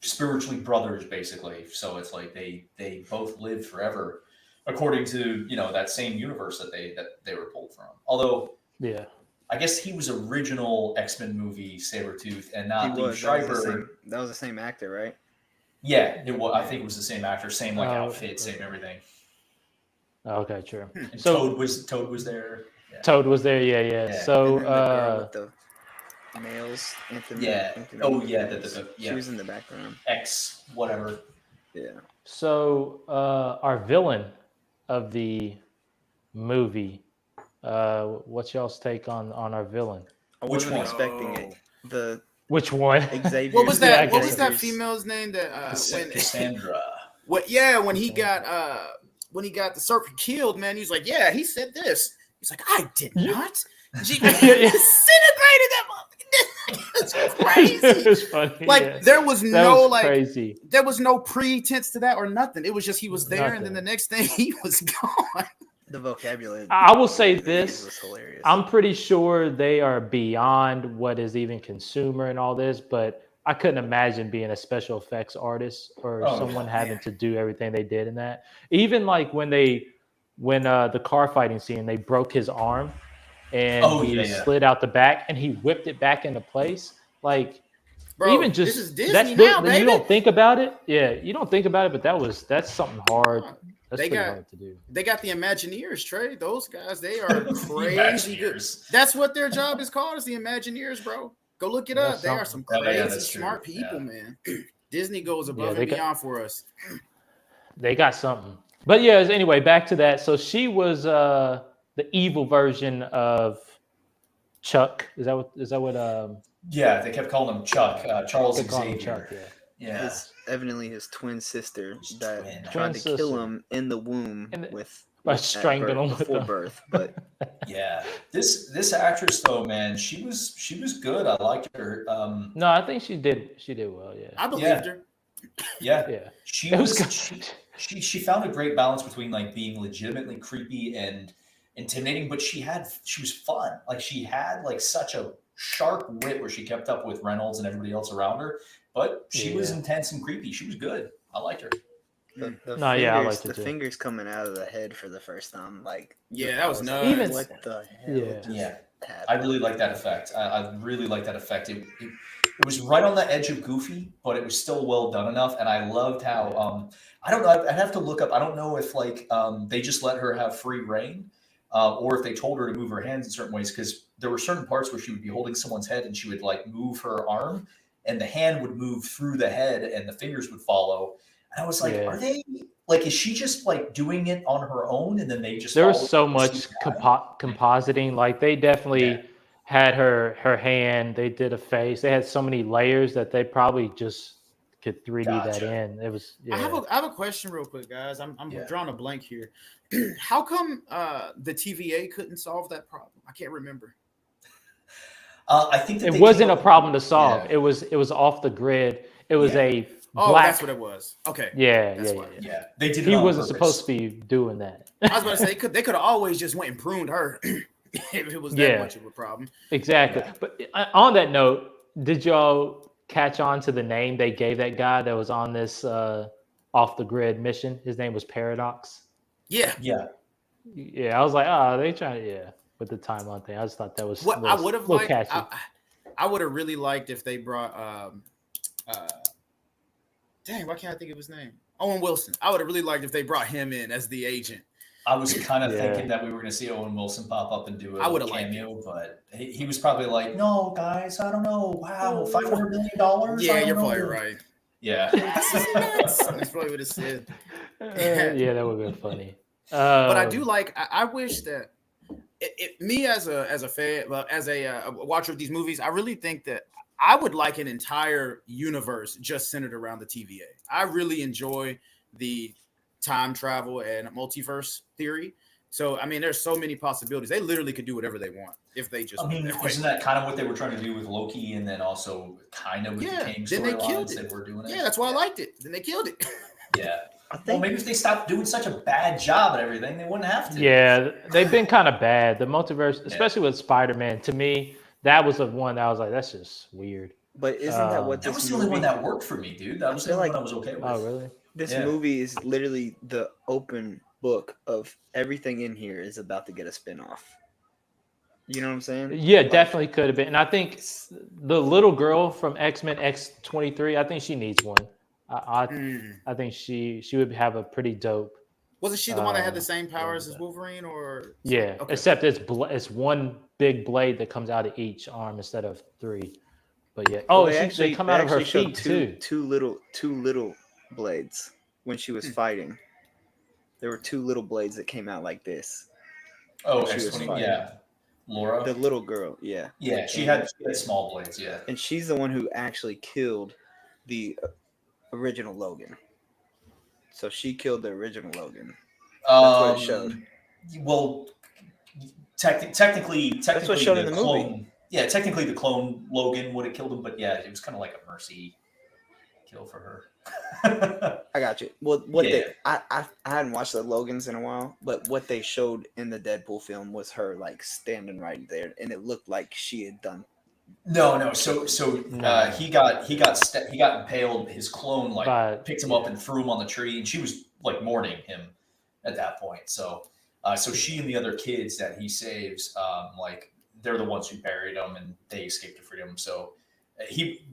spiritually brothers, basically. So it's like they both lived forever, according to that same universe that they were pulled from. Although I guess he was original X-Men movie Sabretooth and not Lee Schreiber. That was the same actor, right? Yeah, it was. I think it was the same actor, same outfit, same everything. Okay, true. And so Toad was there. Yeah. Toad was there. Yeah. So with the males. Anthony, she was in the background. X whatever. Yeah. So our villain of the movie. What's y'all's take on our villain? I wasn't expecting it. Which one? Xavier. What was that? What was that female's name? That Cassandra. When he got the serpent killed, man, he's like, yeah, he said this. He's like, I did Yeah. not. She disintegrated that motherfucker. It's crazy. It's funny. Like yeah. there was That no was crazy. there was no pretense to that or nothing. It was just he was there, and then Nothing. the next thing he was gone. The vocabulary. I will say they used this. was hilarious. I'm pretty sure they are beyond what is even consumer and all this, but I couldn't imagine being a special effects artist or Oh, someone yeah. having to do everything they did in that. Even like when the car fighting scene, they broke his arm and he slid out the back and he whipped it back into place. Like, Bro, even just this is Disney that's now, baby. you don't think about it. Yeah, you don't think about it, but that's something hard. That's They pretty got- hard to do. They got the Imagineers, Trey. Those guys, they are crazy good. That's what their job is called, is the Imagineers, bro. Go look it That's up. They are some something. crazy Yeah, that's true. smart people, man. Disney goes above they and got- beyond for us. They got something. But yeah, anyway, back to that. So she was the evil version of Chuck. Is that what Yeah, they kept calling him Chuck, Charles they call him Xavier. Chuck, yeah. Yeah. His, evidently his twin sister His that twin. tried to Twin kill sister. him in the womb And by by strangling him with before the- birth. But Yeah. This actress though, man, she was good. I liked her. No, I think she did well, yeah. I believed Yeah. her. Yeah. Yeah. She It was was good. she found a great balance between like being legitimately creepy and intimidating, but she was fun. Like she had like such a sharp wit where she kept up with Reynolds and everybody else around her, but she was Yeah. intense and creepy. She was good. I liked her. the No, fingers, yeah, I liked it the too. fingers coming out of the head for the first time, like Yeah, that was I nuts. like, Even- what the hell? Yeah. just Yeah. happened? I really like that effect. I really like that effect. It was right on the edge of goofy, but it was still well done enough. And I loved how I don't know. I'd have to look up. I don't know if like they just let her have free reign, or if they told her to move her hands in certain ways. Because there were certain parts where she would be holding someone's head and she would like move her arm, and the hand would move through the head, and the fingers would follow. And I was like, Yeah. are they like? Is she just like doing it on her own, and then they just There was follow so the much CGI? compositing. Like they definitely Yeah. had her hand. They did a face. They had so many layers that they probably just could 3D that Gotcha. in. It was. Yeah. I have a question real quick, guys. I'm Yeah. drawing a blank here. How come the TVA couldn't solve that problem? I can't remember. I think that It they wasn't came a up- problem to solve. Yeah. It was off the grid. It was Yeah. a Oh, black. that's what it was. Okay. Yeah, That's yeah, why. yeah. Yeah, they did. It He on wasn't purpose. supposed to be doing that. I was about to say they could have always just went and pruned her if it was that Yeah. much of a problem. Exactly. Yeah. But on that note, did y'all catch on to the name they gave that guy that was on this off the grid mission? His name was Paradox. Yeah. Yeah, Yeah, I was like, oh, they trying to, with the timeline thing. I just thought that was What I would have liked, catchy. I would have really liked if they brought dang, why can't I think of his name? Owen Wilson. I would have really liked if they brought him in as the agent. I was kind of Yeah. thinking that we were going to see Owen Wilson pop up and do I a would've liked cameo, but he was probably like, "No, guys, I don't know. Wow, $500 million. Yeah, I don't you're probably know." right. Yeah, That's probably what it said. Yeah, that would have been funny. But I do like. I wish that me as a fan, well, as a watcher of these movies, I really think that I would like an entire universe just centered around the TVA. I really enjoy the time travel and multiverse theory. So I mean, there's so many possibilities. They literally could do whatever they want if they just. I mean, went that way. isn't that kind of what they were trying to do with Loki, and then also kind of with Yeah, the Kang then they killed storylines it. that we're doing? Yeah, that's why I liked it. Then they killed it. Yeah. I Well, think maybe if they stopped doing such a bad job at everything, they wouldn't have to. Yeah, they've been kind of bad. The multiverse, especially with Spider-Man, to me, that was the one that I was like, that's just weird. But isn't that what That this was the only movie? one that worked for me, dude. That was the feel only like- one I was okay with. Oh, really? This Yeah. movie is literally the open book of everything in here is about to get a spinoff. You know what I'm saying? Yeah, definitely could have been. And I think the little girl from X-Men X-23, I think she needs one. I think she would have a pretty dope. Wasn't she the one that had the same yeah, powers as that- Wolverine? Or Yeah, Okay. except it's one big blade that comes out of each arm instead of three. But yeah, Well, they come out of her showed feet too. two little blades when she was fighting. There were two little blades that came out like this. Oh, She was X-20, fighting. yeah. Laura. The little girl, yeah. Yeah, she had small blades. Yeah. And she's the one who actually killed the original Logan. So she killed the original Logan. what it showed. Well, Technically, what's shown in the the movie. clone. Yeah, technically the clone Logan would have killed him, but yeah, it was kind of like a mercy kill for her. I got you. Well, what Yeah. they I hadn't watched the Logans in a while, but what they showed in the Deadpool film was her like standing right there, and it looked like she had done. No. So he got impaled. His clone picked him up and threw him on the tree, and she was like mourning him at that point. So she and the other kids that he saves, like they're the ones who buried him, and they escaped to freedom. So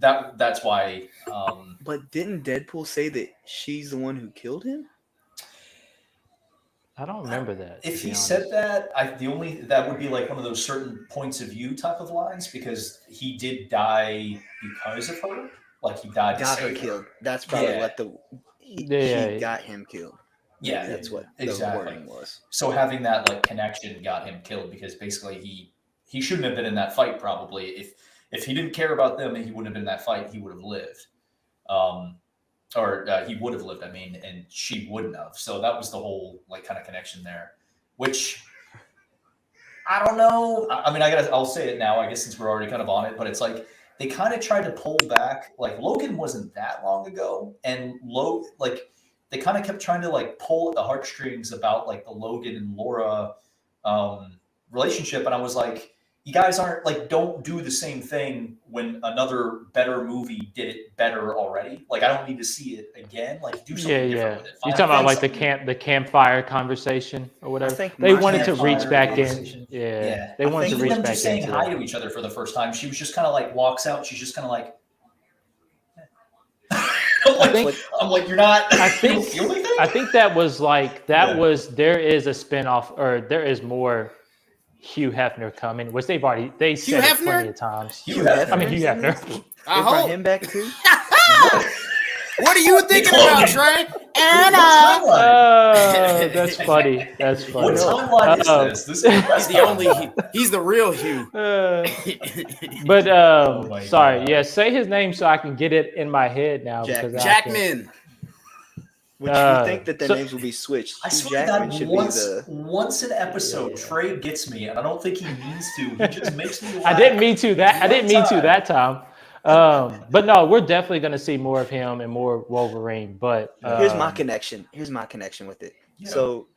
that's why. But didn't Deadpool say that she's the one who killed him? I don't remember that. If he said that, that would be like one of those certain points of view type of lines, because he did die because of her. Like he died. Got her killed. That's probably what he got him killed. Yeah, that's what exactly. the wording was. So having that like connection got him killed, because basically he shouldn't have been in that fight. Probably if he didn't care about them and he wouldn't have been in that fight, he would have lived. He would have lived, I mean, and she wouldn't have. So that was the whole like kind of connection there, which I don't know. I mean, I'll say it now, I guess, since we're already kind of on it, but it's like they kind of tried to pull back. Like Logan wasn't that long ago, and they kind of kept trying to like pull at the heartstrings about like the Logan and Laura relationship, and I was like, you guys aren't like, don't do the same thing when another better movie did it better already. Like, I don't need to see it again. Like, do something different with it. You're talking about like the campfire conversation or whatever. They wanted to reach back in. Yeah. They wanted to reach back in. Just saying hi to each other for the first time. She was just kind of like walks out. She's just kind of like. I'm like, you're not. I think that was like was. There is a spinoff, or there is more. Hugh Hefner coming, which they said it plenty of times. Hugh Hefner. I brought him back too. What are you thinking about, Trey? That's funny. That's funny. What timeline is this? He's the real Hugh. Sorry. Yeah, say his name so I can get it in my head now. Jackman. Would you think that their names will be switched? I swear that once an episode, Trey gets me, and I don't think he means to. He just makes me laugh. I didn't mean to that time. But no, we're definitely going to see more of him and more Wolverine. But here's my connection. With it. Yeah. So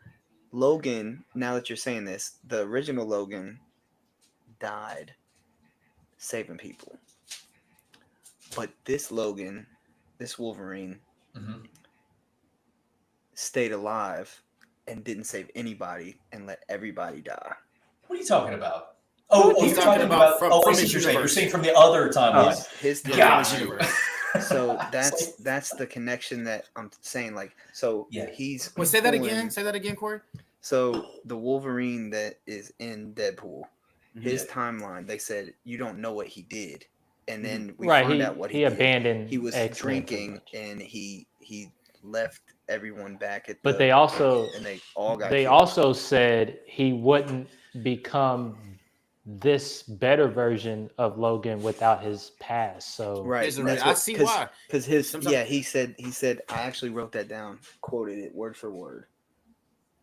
Logan, now that you're saying this, the original Logan died saving people. But this Logan, this Wolverine, stayed alive and didn't save anybody and let everybody die. What are you talking about? You're talking about from his universe. You're saying from the other timeline. His universe. So that's the connection that I'm saying. Like, so he's. Wait, say that again. Say that again, Corey. So the Wolverine that is in Deadpool, his timeline, they said you don't know what he did, and then we found out what he did. Abandoned. He was drinking and he left everyone back at. But they also killed. Also said he wouldn't become this better version of Logan without his past. So I see why. Because he said I actually wrote that down, quoted it word for word,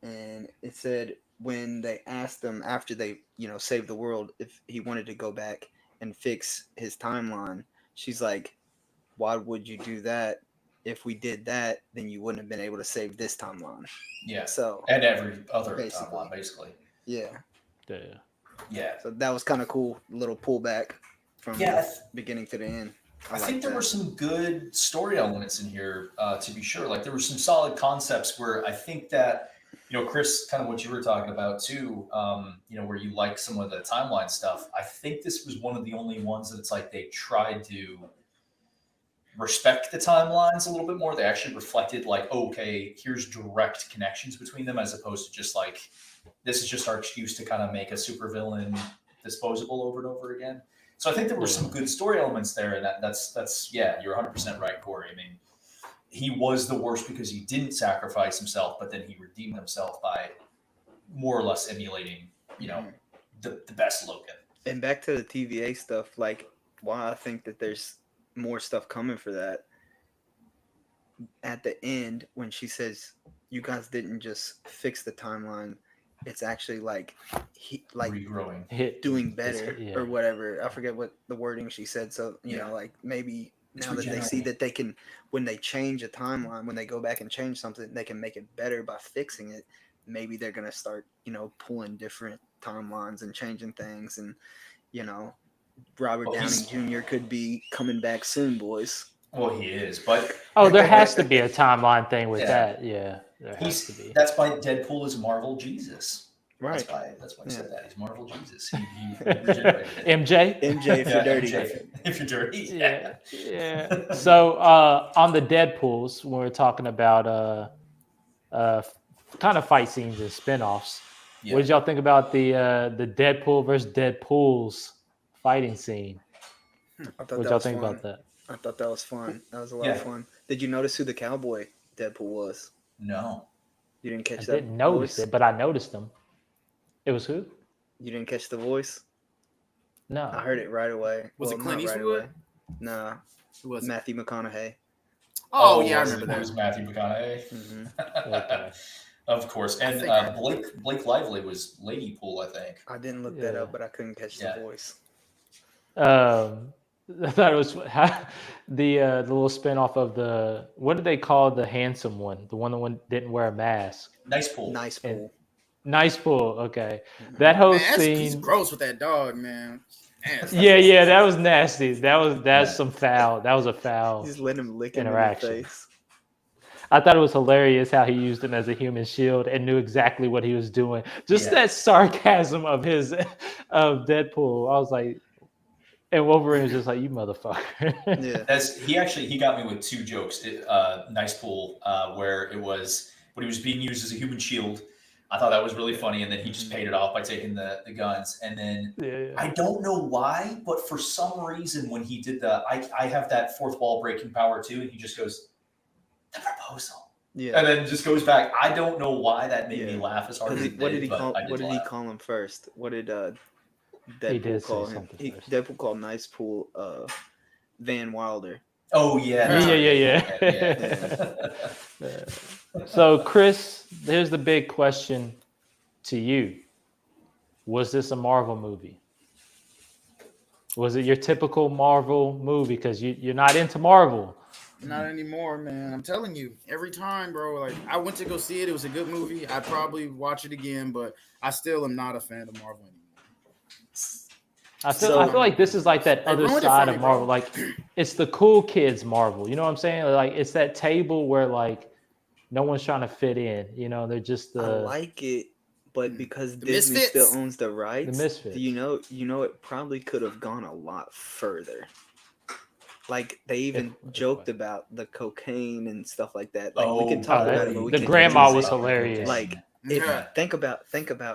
and it said when they asked him after they saved the world if he wanted to go back and fix his timeline, she's like, why would you do that? If we did that, then you wouldn't have been able to save this timeline. Yeah. So and every other timeline, basically. Yeah. Yeah. So that was kind of cool, little pullback from the beginning to the end. I think there were some good story elements in here, to be sure. Like there were some solid concepts where I think that, Chris, kind of what you were talking about too, where you like some of the timeline stuff. I think this was one of the only ones that it's like they tried to respect the timelines a little bit more. They actually reflected like, okay, here's direct connections between them, as opposed to just like, this is just our excuse to kind of make a supervillain disposable over and over again. So I think there were some good story elements there, and that's you're 100% right, Corey. I mean, he was the worst because he didn't sacrifice himself, but then he redeemed himself by more or less emulating, the best Logan. And back to the TVA stuff, like why I think that there's more stuff coming for that. At the end, when she says, you guys didn't just fix the timeline, it's actually like he like regrowing. doing better yeah. or whatever. I forget what the wording she said. So you Yeah. know, like maybe It's now that they see regenerating. that they can, when they change a timeline, when they go back and change something, they can make it better by fixing it. Maybe they're gonna start, you know, pulling different timelines and changing things, and you know, Robert Well, Downey he's Jr. could be coming back soon, boys. well, he is, but Oh, there has to be a timeline thing with Yeah. that. Yeah, there has to be. that's why Deadpool is Marvel Jesus. Right. That's why he Yeah. said that. He's Marvel Jesus. He regenerated it. MJ. MJ if you're dirty. MJ, if you're dirty. Yeah. So on the Deadpools, when we're talking about kind of fight scenes and spinoffs, Yeah. what did y'all think about the Deadpool versus Deadpools fighting scene? I thought What that did y'all was think fun. about that? I thought that was fun. That was a lot Yeah. of fun. Did you notice who the cowboy Deadpool was? No. You didn't catch I that didn't notice voice? it, but I noticed them. It was who? You didn't catch the voice? No. I heard it right away. Was it Well, Clint not right Eastwood? away. Nah, Who was it? Matthew McConaughey. Oh, yeah, I it remember was that. Matthew McConaughey. hmm Okay. Of course. I And think I- Blake Lively was Lady Pool, I think. I didn't look that Yeah. up, but I couldn't catch Yeah. the voice. I thought it was the little spinoff of the, what did they call the handsome one? The one that didn't wear a mask. Nice Pool. Nice And- pool. Nice Pool. Okay, Mhm. that whole Man, he's scene. gross with that dog, man. Nasty. Yeah, that was nasty. That's Yeah. some foul. That was a foul. Just let him lick him in the Interaction. face. I thought it was hilarious how he used him as a human shield and knew exactly what he was doing. Just Yeah. that sarcasm of his of Deadpool. I was like, and Wolverine was just like, "You motherfucker." Yeah. He got me with two jokes. Nice Pool, where it was when he was being used as a human shield. I thought that was really funny, and then he just paid it off by taking the guns. And then Yeah. I don't know why, but for some reason when he did I have that fourth wall breaking power too, and he just goes, the proposal. Yeah. And then just goes back. I don't know why that made me Yeah. laugh as hard as it What did he but call? I did What did he laugh. call him first? What did He did Deadpool say call him? something first. Deadpool called Nice Pool Van Wilder. Oh yeah. Yeah. So, Chris, here's the big question to you: was this a Marvel movie? Was it your typical Marvel movie? Because you're not into Marvel. Not anymore, man. I'm telling you, every time, bro. Like, I went to go see it. It was a good movie. I'd probably watch it again, but I still am not a fan of Marvel anymore. I feel like this is like that They other ruined it side for of me, Marvel. bro. Like, it's the cool kids Marvel. You know what I'm saying? Like, it's that table where like no one's trying to fit in. You know, they're just I the like it, but because The Disney Misfits. still owns the rights, Misfits. you know, it probably could have gone a lot further. Like they even If- joked about the cocaine and stuff like that. Like we Oh, can talk oh, about that- it, but we the can't grandma use was it. hilarious. Like if Yeah. think about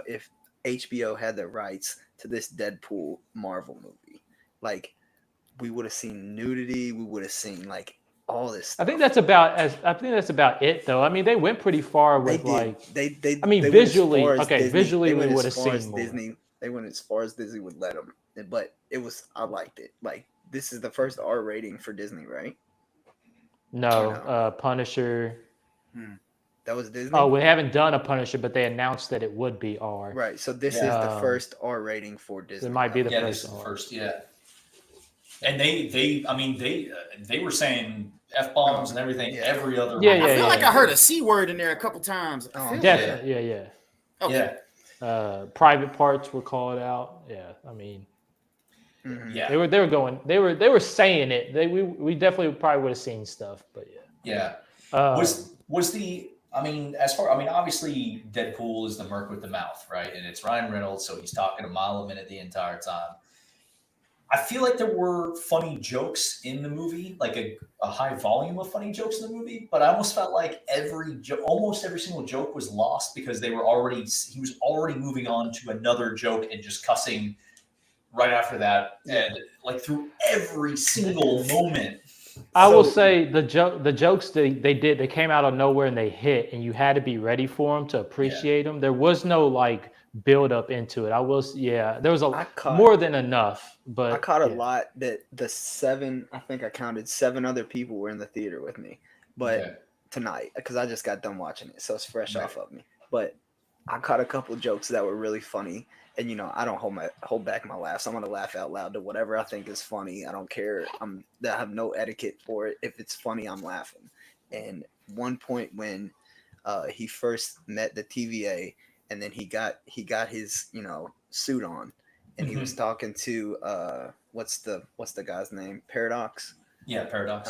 if HBO had the rights to this Deadpool Marvel movie, like we would have seen nudity, we would have seen like all this stuff. I think that's about it, though. I mean, they went pretty far they with did. like. They I mean, they went as visually- far as okay, Disney- visually they we went as would've far seen as more. Disney. They went as far as Disney would let them, but it was I liked it. Like this is the first R rating for Disney, right? No, No. Punisher. That was Disney. Oh, we haven't done a Punisher, but they announced that it would be R. Right. So this Yeah. is the first R rating for Disney. It might be the Yeah, first this is the R. first. Yeah. And they were saying F bombs and everything Yeah. every other. Yeah, I yeah, feel like yeah. I heard a C word in there a couple times. I Oh, feel Definitely, yeah. Okay. Yeah. Private parts were called out. Yeah, I mean, Mhm. Yeah. they were saying it. We definitely probably would have seen stuff, but yeah. Yeah. Was the obviously Deadpool is the merc with the mouth, right? And it's Ryan Reynolds, so he's talking a mile a minute the entire time. I feel like there were funny jokes in the movie, like a high volume of funny jokes in the movie, but I almost felt like almost every single joke was lost because he was already moving on to another joke and just cussing right after that, and like through every single moment. I will So- say the jokes they did, they came out of nowhere and they hit, and you had to be ready for them to appreciate them. There was no like build up into it. There was more than enough, but I caught a yeah. lot that I think I counted 7 other people were in the theater with me, but Okay. tonight because I just got done watching it, so it's fresh Right. off of me. But I caught a couple jokes that were really funny. And I don't hold back my laughs. I'm gonna laugh out loud to whatever I think is funny. I don't care. I have no etiquette for it. If it's funny, I'm laughing. And one point when he first met the TVA, and then he got his suit on, and he was talking to what's the guy's name? Paradox. Yeah, Paradox.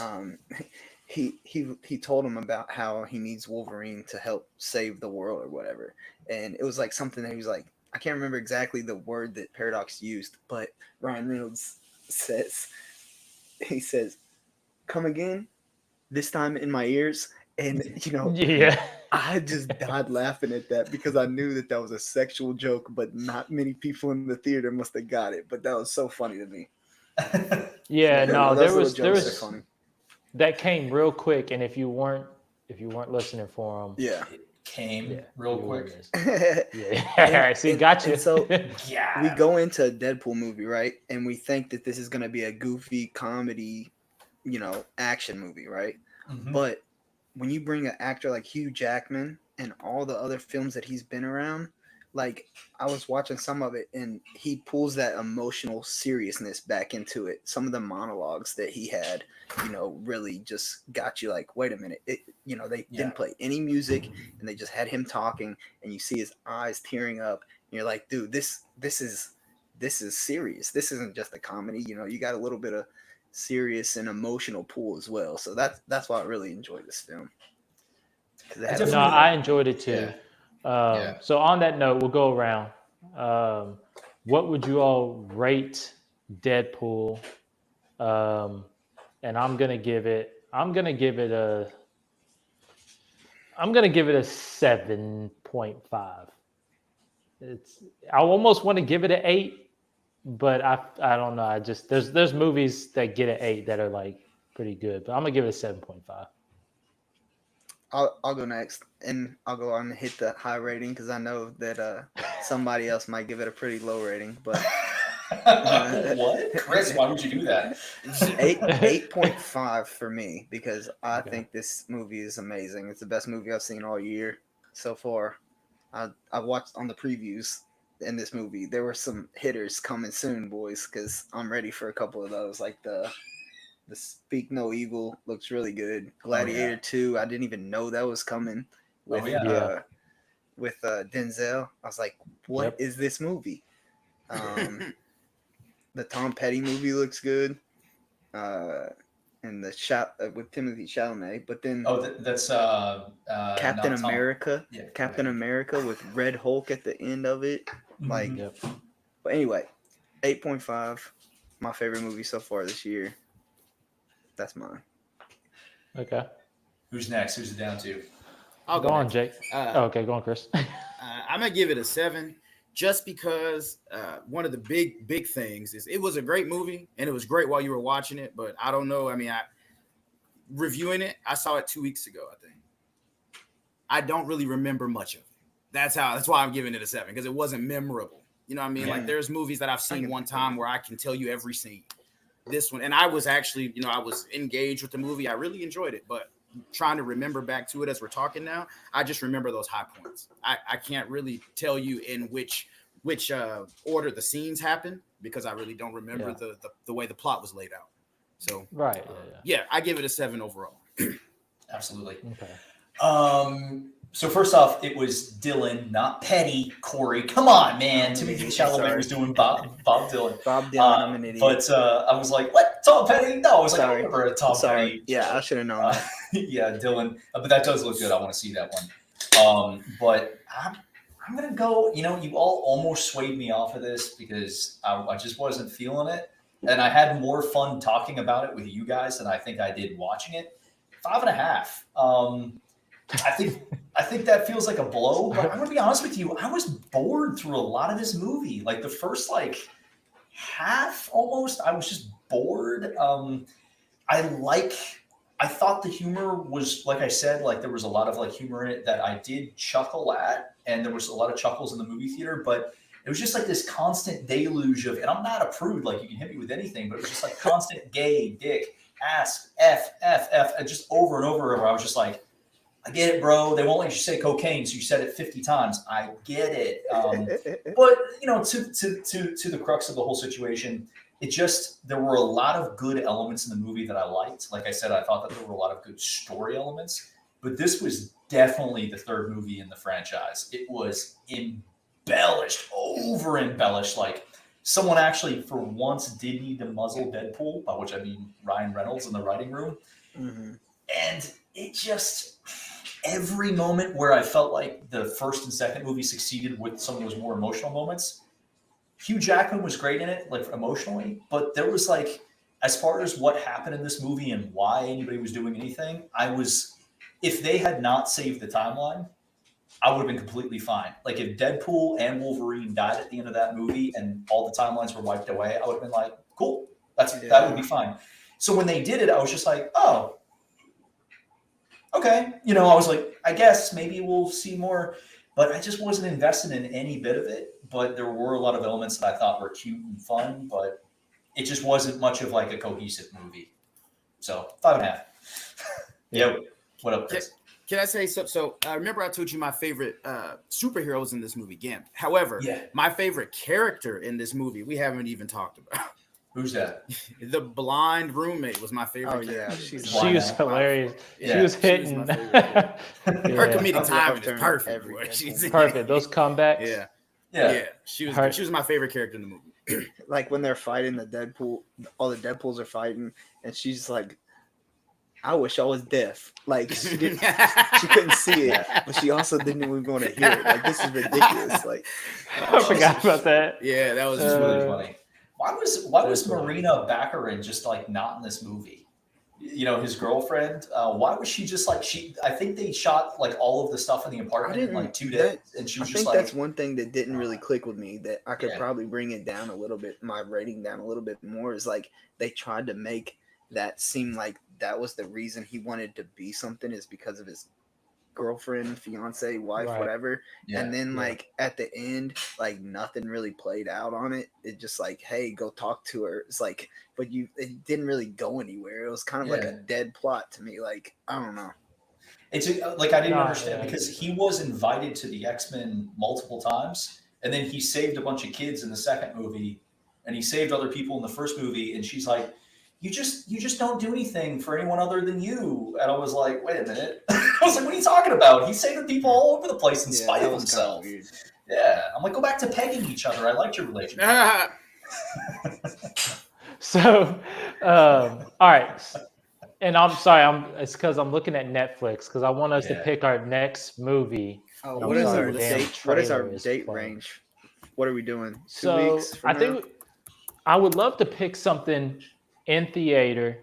He told him about how he needs Wolverine to help save the world or whatever, and it was like something that he was like, I can't remember exactly the word that Paradox used, but Ryan Reynolds he says, "Come again, this time in my ears." And Yeah. I just died laughing at that because I knew that was a sexual joke, but not many people in the theater must have got it. But that was so funny to me. Yeah, no, there those little was jokes are funny. that came real quick, and if you weren't listening for him, Yeah. It came real quick. Yeah. See, got you. And so Yeah. we go into a Deadpool movie, right? And we think that this is going to be a goofy comedy, action movie, right? Mhm. But when you bring an actor like Hugh Jackman and all the other films that he's been around, like I was watching some of it and he pulls that emotional seriousness back into it. Some of the monologues that he had, really just got you like, wait a minute. They didn't play any music and they just had him talking and you see his eyes tearing up and you're like, dude, this is serious. This isn't just a comedy. You got a little bit of serious and emotional pull as well. So that's why I really enjoyed this film. No, I enjoyed it too. Yeah. So on that note, we'll go around. What would you all rate Deadpool? And I'm gonna give it a 7.5. I almost want to give it an 8, but I don't know. I just there's movies that get an 8 that are like pretty good, but I'm gonna give it a 7.5. I'll go next, and I'll go on and hit the high rating because I know that somebody else might give it a pretty low rating. But what, Chris? Why would you do that? 8.5 for me because I Okay. think this movie is amazing. It's the best movie I've seen all year so far. I watched on the previews in this movie. There were some hitters coming soon, boys, because I'm ready for a couple of those. Like the Speak No Evil looks really good. Gladiator 2, I didn't even know that was coming with with Denzel. I was like, what is this movie? The Tom Petty movie looks good. And the shot with Timothy Chalamet, but then that's Captain America. Yeah, Captain America with Red Hulk at the end of it. Like, but anyway, 8.5. My favorite movie so far this year. That's mine. Okay. Who's next? Who's it down to? I'll Go on, Jake. Okay, go on, Chris. I'm gonna give it a 7, just because one of the big things is it was a great movie and it was great while you were watching it. But I don't know. I mean, reviewing it, I saw it 2 weeks ago. I think I don't really remember much of it. That's why I'm giving it a 7, because it wasn't memorable. You know what I mean? Like there's movies that I've seen one time where I can tell you every scene. This one, and I was actually, I was engaged with the movie. I really enjoyed it, but trying to remember back to it as we're talking now, I just remember those high points. I can't really tell you in which order the scenes happen because I really don't remember the way the plot was laid out. So right, I give it a 7 overall. Absolutely. Okay. So first off, it was Dylan, not Petty. Corey, come on, man. Timothy Chalamet was doing Bob Dylan. Bob Dylan, I'm an idiot. But I was like, what? Tom Petty? No, I was like, I remember a Tom Petty. Yeah, I should have known that. Yeah, Dylan. But that does look good. I want to see that one. But I'm going to go, you all almost swayed me off of this because I just wasn't feeling it. And I had more fun talking about it with you guys than I think I did watching it. 5.5. I think that feels like a blow, but I'm gonna be honest with you. I was bored through a lot of this movie. Like the first half almost, I was just bored. I thought the humor was, like I said, like there was a lot of humor in it that I did chuckle at, and there was a lot of chuckles in the movie theater, but it was just like this constant deluge of, and I'm not a prude, like you can hit me with anything, but it was just like constant gay, dick, ass, F, and just over and over where I was just like, I get it, bro. They won't let you say cocaine, so you said it 50 times. I get it. But you know, to the crux of the whole situation, there were a lot of good elements in the movie that I liked. Like I said, I thought that there were a lot of good story elements, but this was definitely the third movie in the franchise. It was embellished, over embellished. Like someone actually for once did need to muzzle Deadpool, by which I mean Ryan Reynolds in the writing room. Mm-hmm. And it just, every moment where I felt like the first and second movie succeeded with some of those more emotional moments, Hugh Jackman was great in it, like emotionally, but there was like, as far as what happened in this movie and why anybody was doing anything, if they had not saved the timeline, I would have been completely fine. Like if Deadpool and Wolverine died at the end of that movie and all the timelines were wiped away, I would have been like, cool, that would be fine. So when they did it, I was just like, oh, okay. You know, I was like, I guess maybe we'll see more, but I just wasn't invested in any bit of it. But there were a lot of elements that I thought were cute and fun, but it just wasn't much of like a cohesive movie. So 5.5. Yeah. What up, Chris? Can I say so? So I remember I told you my favorite superheroes in this movie, Gimp. However, my favorite character in this movie, we haven't even talked about. Who's that? The blind roommate was my favorite. Oh yeah, character. She was hilarious. Yeah, she was hitting. Her comedic timing is perfect. Every She's perfect. Those comebacks. Yeah. She was my favorite character in the movie. Like when they're fighting the Deadpool, all the Deadpools are fighting, and she's like, I wish I was deaf. Like she couldn't see it, but she also didn't even want to hear it. Like this is ridiculous. Like I forgot about that. Yeah, that was really funny. Why was Marina Baccarin just like not in this movie? You know, his girlfriend. Why was she just like I think they shot like all of the stuff in the apartment in like 2 days, and she was just like. I think that's one thing that didn't really click with me. That I could probably bring it down a little bit, my rating down a little bit more. Is like they tried to make that seem like that was the reason he wanted to be something, is because of his girlfriend, fiance, wife, whatever. And then like at the end, like nothing really played out on it. It just like, hey, go talk to her. It's like, but it didn't really go anywhere. It was kind of like a dead plot to me. Like, I don't know. It's like I didn't understand because he was invited to the X-Men multiple times, and then he saved a bunch of kids in the second movie, and he saved other people in the first movie, and she's like, you just don't do anything for anyone other than you. And I was like, wait a minute. I was like, what are you talking about? He's saving people all over the place in spite of himself. Yeah. I'm like, go back to pegging each other. I liked your relationship. So, all right. And I'm sorry, it's because I'm looking at Netflix because I want us to pick our next movie. Oh, what is our date? What is our date range? What are we doing? 2 weeks from now? I would love to pick something in theater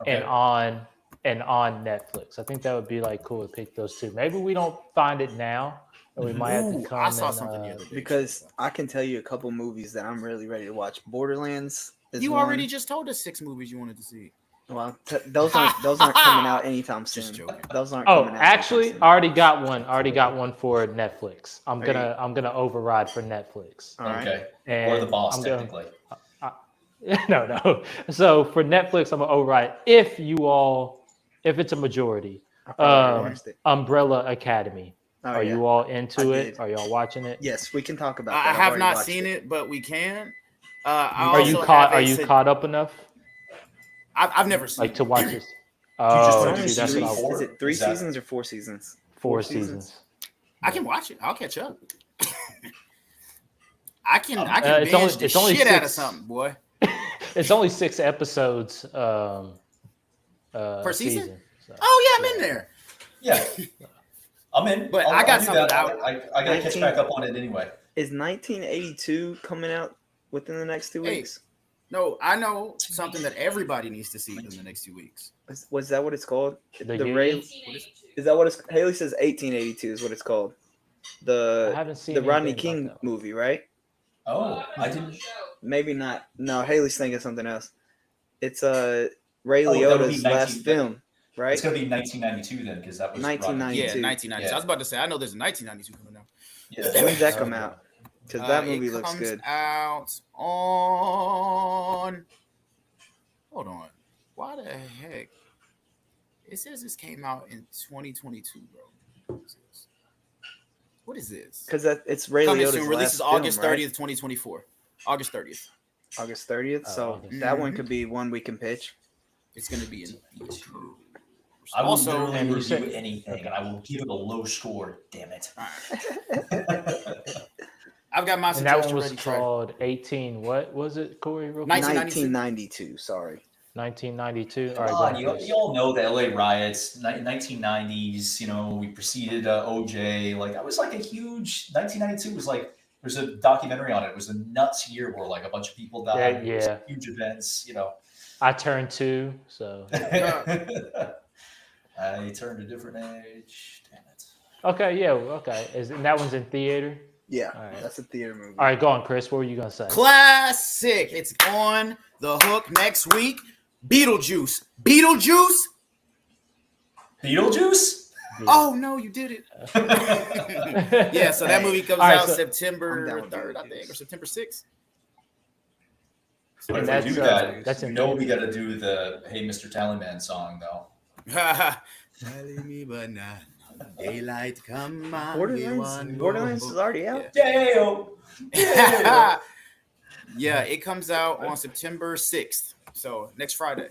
and on Netflix. I think that would be like cool to pick those two. Maybe we don't find it now, or we might have to come. I saw something the other day. Because I can tell you a couple movies that I'm really ready to watch. Borderlands. You already just told us 6 movies you wanted to see. Well, those aren't coming out anytime soon. Just joking. Those aren't. Coming out actually, I already got one for Netflix. I'm gonna override for Netflix. All right. Okay. Or the boss, technically. No. So for Netflix, I'm gonna override if it's a majority. Umbrella Academy. Oh, you all into it? Are y'all watching it? Yes, we can talk about that. I have not seen it, but we can. Are you caught up enough? I've never seen to watch this. Is it 3 seasons or 4 seasons? 4 seasons. I can watch it. I'll catch up. I can binge the shit out of something, boy. It's only 6 episodes per season. So. Oh yeah, I'm in there. Yeah, I'm in. But I got something out. I gotta catch back up on it anyway. Is 1982 coming out within the next 2 weeks? No, I know something that everybody needs to see in the next 2 weeks. Was that what it's called? Is that what it's? Haley says 1882 is what it's called. I haven't seen the Rodney King movie, right? Oh, I didn't. Maybe not. No, Haley's thinking something else. It's Ray Liotta's last film, right? It's gonna be 1992 then, because that was 1992. Yeah, 1992. Yeah. I was about to say, I know there's a 1992 coming out. Yeah. When did that come out? Because that movie looks good. Out on. Hold on. Why the heck? It says this came out in 2022, bro. What is this? Because it's Ray Coming Liotta's soon. Releases last August film, 30th, right? 2024. August 30th. August 30th. Oh, So August. that one could be one we can pitch. It's going to be in theaters. I will Also, literally and you review said- anything, and I will give it a low score. Damn it! I've got my And that one suggestion was ready. Trey. called 18. What was it, Corey? Real quick? 1992. Sorry. 1992. All Come right, on, go you, ahead. you all know the LA riots, 1990s. You know, we preceded OJ. Like, that was like a huge. 1992 was like. There's a documentary on it. It was a nuts year where like a bunch of people died. Yeah, It was yeah. huge events. You know. I turned 2, so I turned a different age. Damn it. okay, yeah, okay. And that one's in theater. Yeah, All right. that's a theater movie. All right, go on, Chris. What were you gonna say? Classic. It's on the hook next week. Beetlejuice. Beetlejuice. Beetlejuice? Oh no, you did it. Yeah, so that movie comes All right, out so- I'm September down with 3rd, I Beetlejuice. think, or September 6th. But And if we do that's, that, that's in you know theater. we got to do the "Hey Mr. Tallyman" song though. Telling me but not daylight come on. Borderlands is already out. Dale. Yeah, it comes out on September 6th. So next Friday.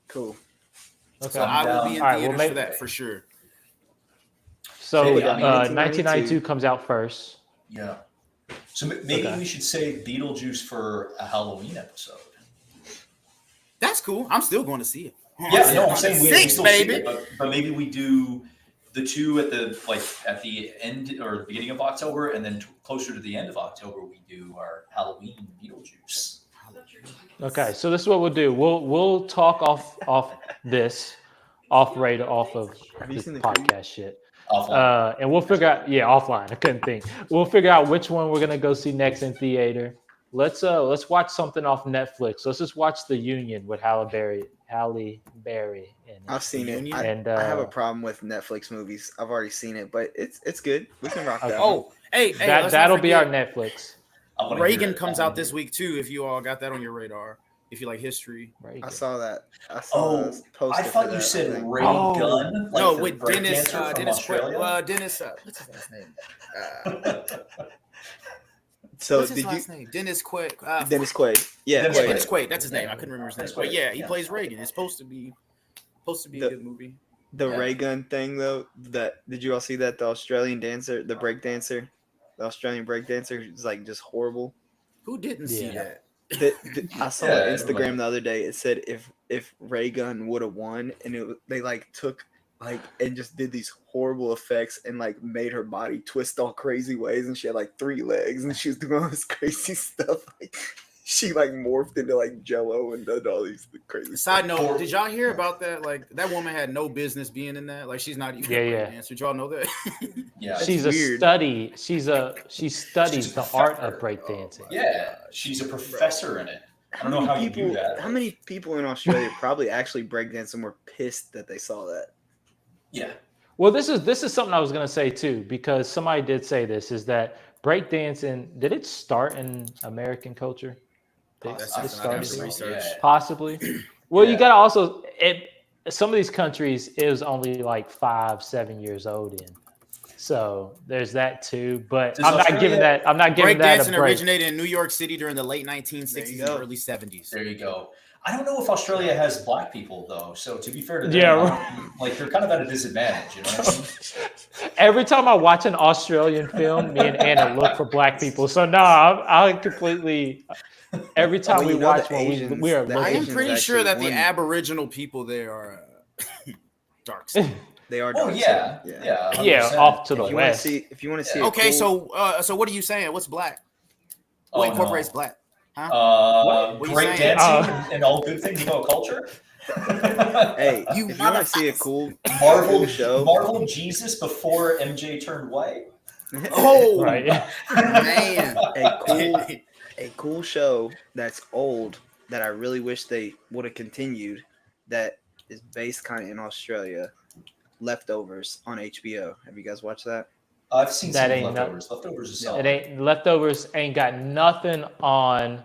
Cool. Okay. So I will be in All right, well, theaters maybe- for that for sure. So Hey, I mean, 1992 comes out first. Yeah. So maybe Okay. we should say Beetlejuice for a Halloween episode. That's cool. I'm still going to see it. Yeah, no, I'm saying we Six, still baby. see it, but maybe we do the two at the end or the beginning of October, and then closer to the end of October we do our Halloween Beetlejuice. Okay, so this is what we'll do. We'll talk off of this Have you seen the the preview? podcast shit. Offline. And we'll figure out offline. I couldn't think. We'll figure out which one we're gonna go see next in theater. Let's watch something off Netflix. Let's just watch The Union with Halle Berry in it. I've seen it. Union? And I have a problem with Netflix movies. I've already seen it, but it's good. We can rock Okay. that. one. Oh, hey, let's not that'll be our forget, Netflix. I wanna hear Reagan it. comes I wanna out this hear it. week too. If you all got that on your radar, if you like history. Right. I saw that. I saw Oh, the poster I for thought that, you I said think. Ray Oh. Gunn. No, the with break Dennis. dancer from Dennis. Australia? Dennis. What's his last name? So What's his did you last name? Dennis Quaid. Dennis Quaid? Yeah, Dennis Yeah, Quaid. Dennis Quaid. That's his name. I couldn't remember his name. Dennis But Quaid, yeah, he yeah. plays Reagan. It's supposed to be a The- good movie. The Yeah. ray gun thing though. That did you all see that? The Australian dancer, the break dancer, the Australian break dancer is like just horrible. Who didn't see Yeah. that? I saw Yeah, on everybody. Instagram the other day. It said if Ray Gun would have won, and they like took like and just did these horrible effects and like made her body twist all crazy ways, and she had like 3 legs, and she was doing all this crazy stuff. Like she like morphed into like Jello and did all these crazy. Side note, Or- did y'all hear about that? Like that woman had no business being in that. Like she's not even Yeah, a yeah. dancer. Did y'all know that? Yeah, She's weird. a study. She studies She's a the art professor. of breakdancing. yeah, she's a professor in it. I don't know how you do that. How many people in Australia probably actually breakdance and were pissed that they saw that? Yeah, Well, this is something I was gonna say too, because somebody did say this, is that breakdancing, did it start in American culture? That's It something I'd have to started- research. Yeah. Possibly. Well, you Yeah. gotta also some of these countries it was only like 5-7 years old in. So there's that too. But Does I'm not Australia- giving that Breakdancing a break. originated in New York City during the late 1960s There you and go. early 70s. There you go. I don't know if Australia has black people though. So to be fair to them, Yeah, like they're kind of at a disadvantage. You know what I mean? Every time I watch an Australian film, me and Anna look for black people. So no, I completely. Every time Well, we you know watch the one, Asians- we are the I looking. am Asians pretty sure actually that the won. Aboriginal people there are dark skin. They are. Oh dark yeah, skinned, yeah, Yeah, 100%. off to the If you want to west. see, if you want to see, Yeah. a Okay, cool- so what are you saying? What's black? Oh, What no. incorporates black? What are you great saying? dancing and all good things about culture. hey, You if you want to see a cool Marvel show, Marvel Jesus before MJ turned white. Oh, Right. man. a cool show that's old that I really wish they would have continued. That is based kind of in Australia. Leftovers on HBO. Have you guys watched that? I've seen That some ain't leftovers. Leftovers is solid. Leftovers ain't got nothing on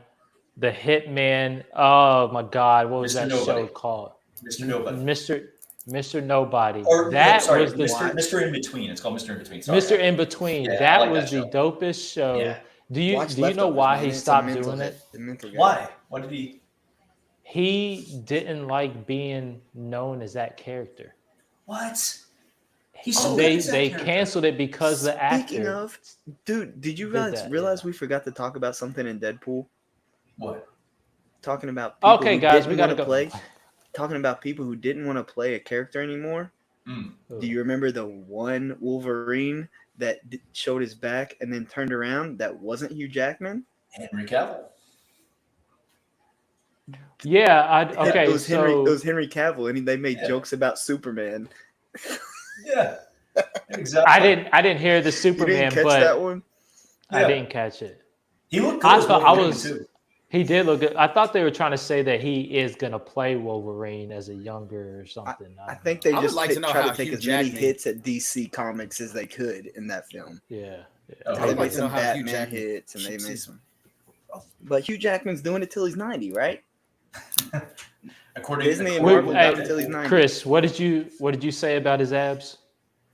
the Hitman. Oh my God, what was Mr. that show Nobody. called? Mr. Nobody. Mr. Mr. Nobody. Or That sorry, was the Mr. In Between. It's called Mr. In Between. Sorry. Mr. In Between. Yeah, I that like was that the dopest show. Yeah. Do you Watch know Leftovers, why man. he It's a stopped mental doing hit- it? the mental guy. Why? Why did he? He didn't like being known as that character. What? He's so they good as that they character. canceled it because the actor. Speaking of, dude, did you did realize that, realize yeah. we forgot to talk about something in Deadpool? What? Talking about people Okay, who guys, didn't we gotta wanna go. play. Talking about people who didn't want to play a character anymore. Mm. Do you remember the one Wolverine that showed his back and then turned around? That wasn't Hugh Jackman. Henry Cavill. Yeah, It was so Henry Cavill, and they made Yeah. jokes about Superman. Yeah. Exactly. I didn't hear the You Superman, didn't catch but that one? I Yeah. didn't catch it. He looked good. I as thought I Wolverine, was. too. He did look good. I thought they were trying to say that he is gonna play Wolverine as a younger or something. I think they I would just like to know tried how to take Hugh as many Jackman- hits at DC Comics as they could in that film. Yeah. Oh, I They would like made to some know how Hugh Batman Jackman hits, and they keeps made his- some. But Hugh Jackman's doing it till he's 90, right? According Disney and Wait, Marvel hey, got it till he's 90. Chris, what did you say about his abs?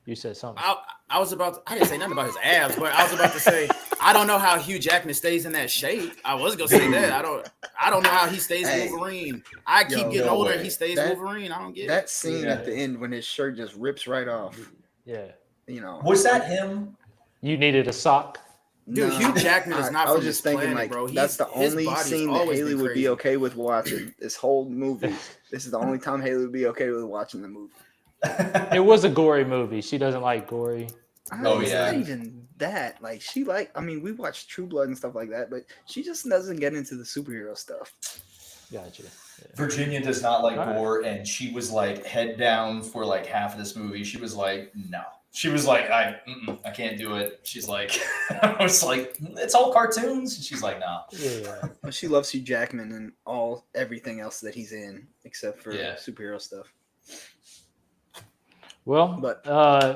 You said something. I didn't say nothing about his abs, but I was about to say I don't know how Hugh Jackman stays in that shape. I was gonna say that. I don't know how he stays Hey. Wolverine. I keep Yo, getting no older way. and he stays That- Wolverine. I don't get it. That scene Yeah. at the end when his shirt just rips right off. Yeah. You know, Was that him? You needed a sock. Dude, Hugh Jackman is not I was from just this thinking, planet, like, bro. that's the His only body's scene that always Haley been would be crazy. okay with watching. This whole movie. This is the only time Haley would be okay with watching the movie. It was a gory movie. She doesn't like gory. Oh, It's yeah. not even that. Like I mean, we watch True Blood and stuff like that, but she just doesn't get into the superhero stuff. Gotcha. Yeah. Virginia does not like All right. gore, and she was like head down for like half of this movie. She was like, no. She was like, I can't do it. She's like, I was like, it's all cartoons. And she's like, no. Yeah. But she loves Hugh Jackman and everything else that he's in, except for Yeah. superhero stuff. Well, But-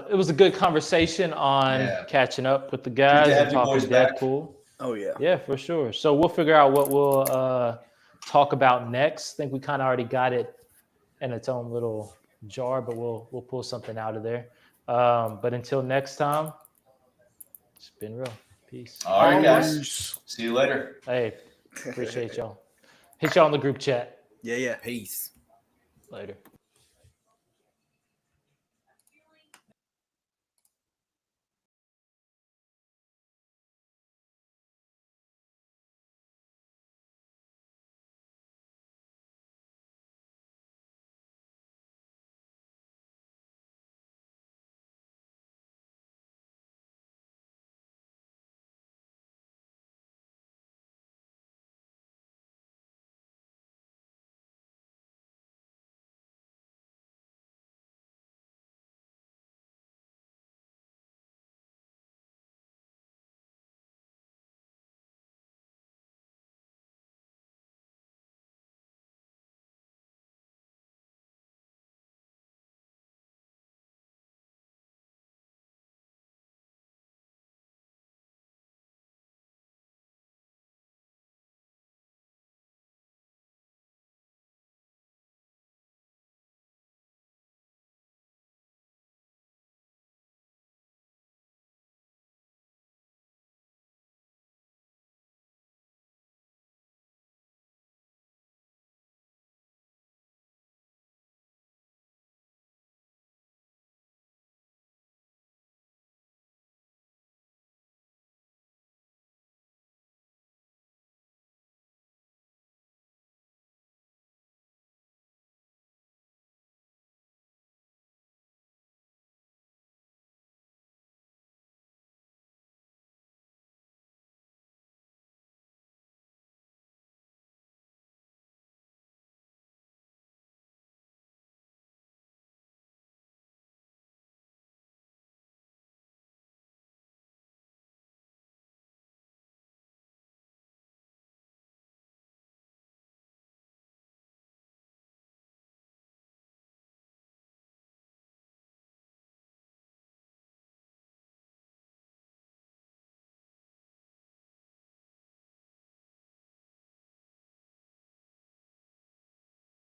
it was a good conversation on Yeah. catching up with the guys Good to have and you talking boys back. Deadpool. Oh yeah. Yeah, for sure. So we'll figure out what we'll talk about next. I think we kind of already got it in its own little jar, but we'll pull something out of there. But until next time, it's been real. Peace. All right, guys. See you later. Hey, appreciate y'all. Hit y'all in the group chat Yeah. Peace. later.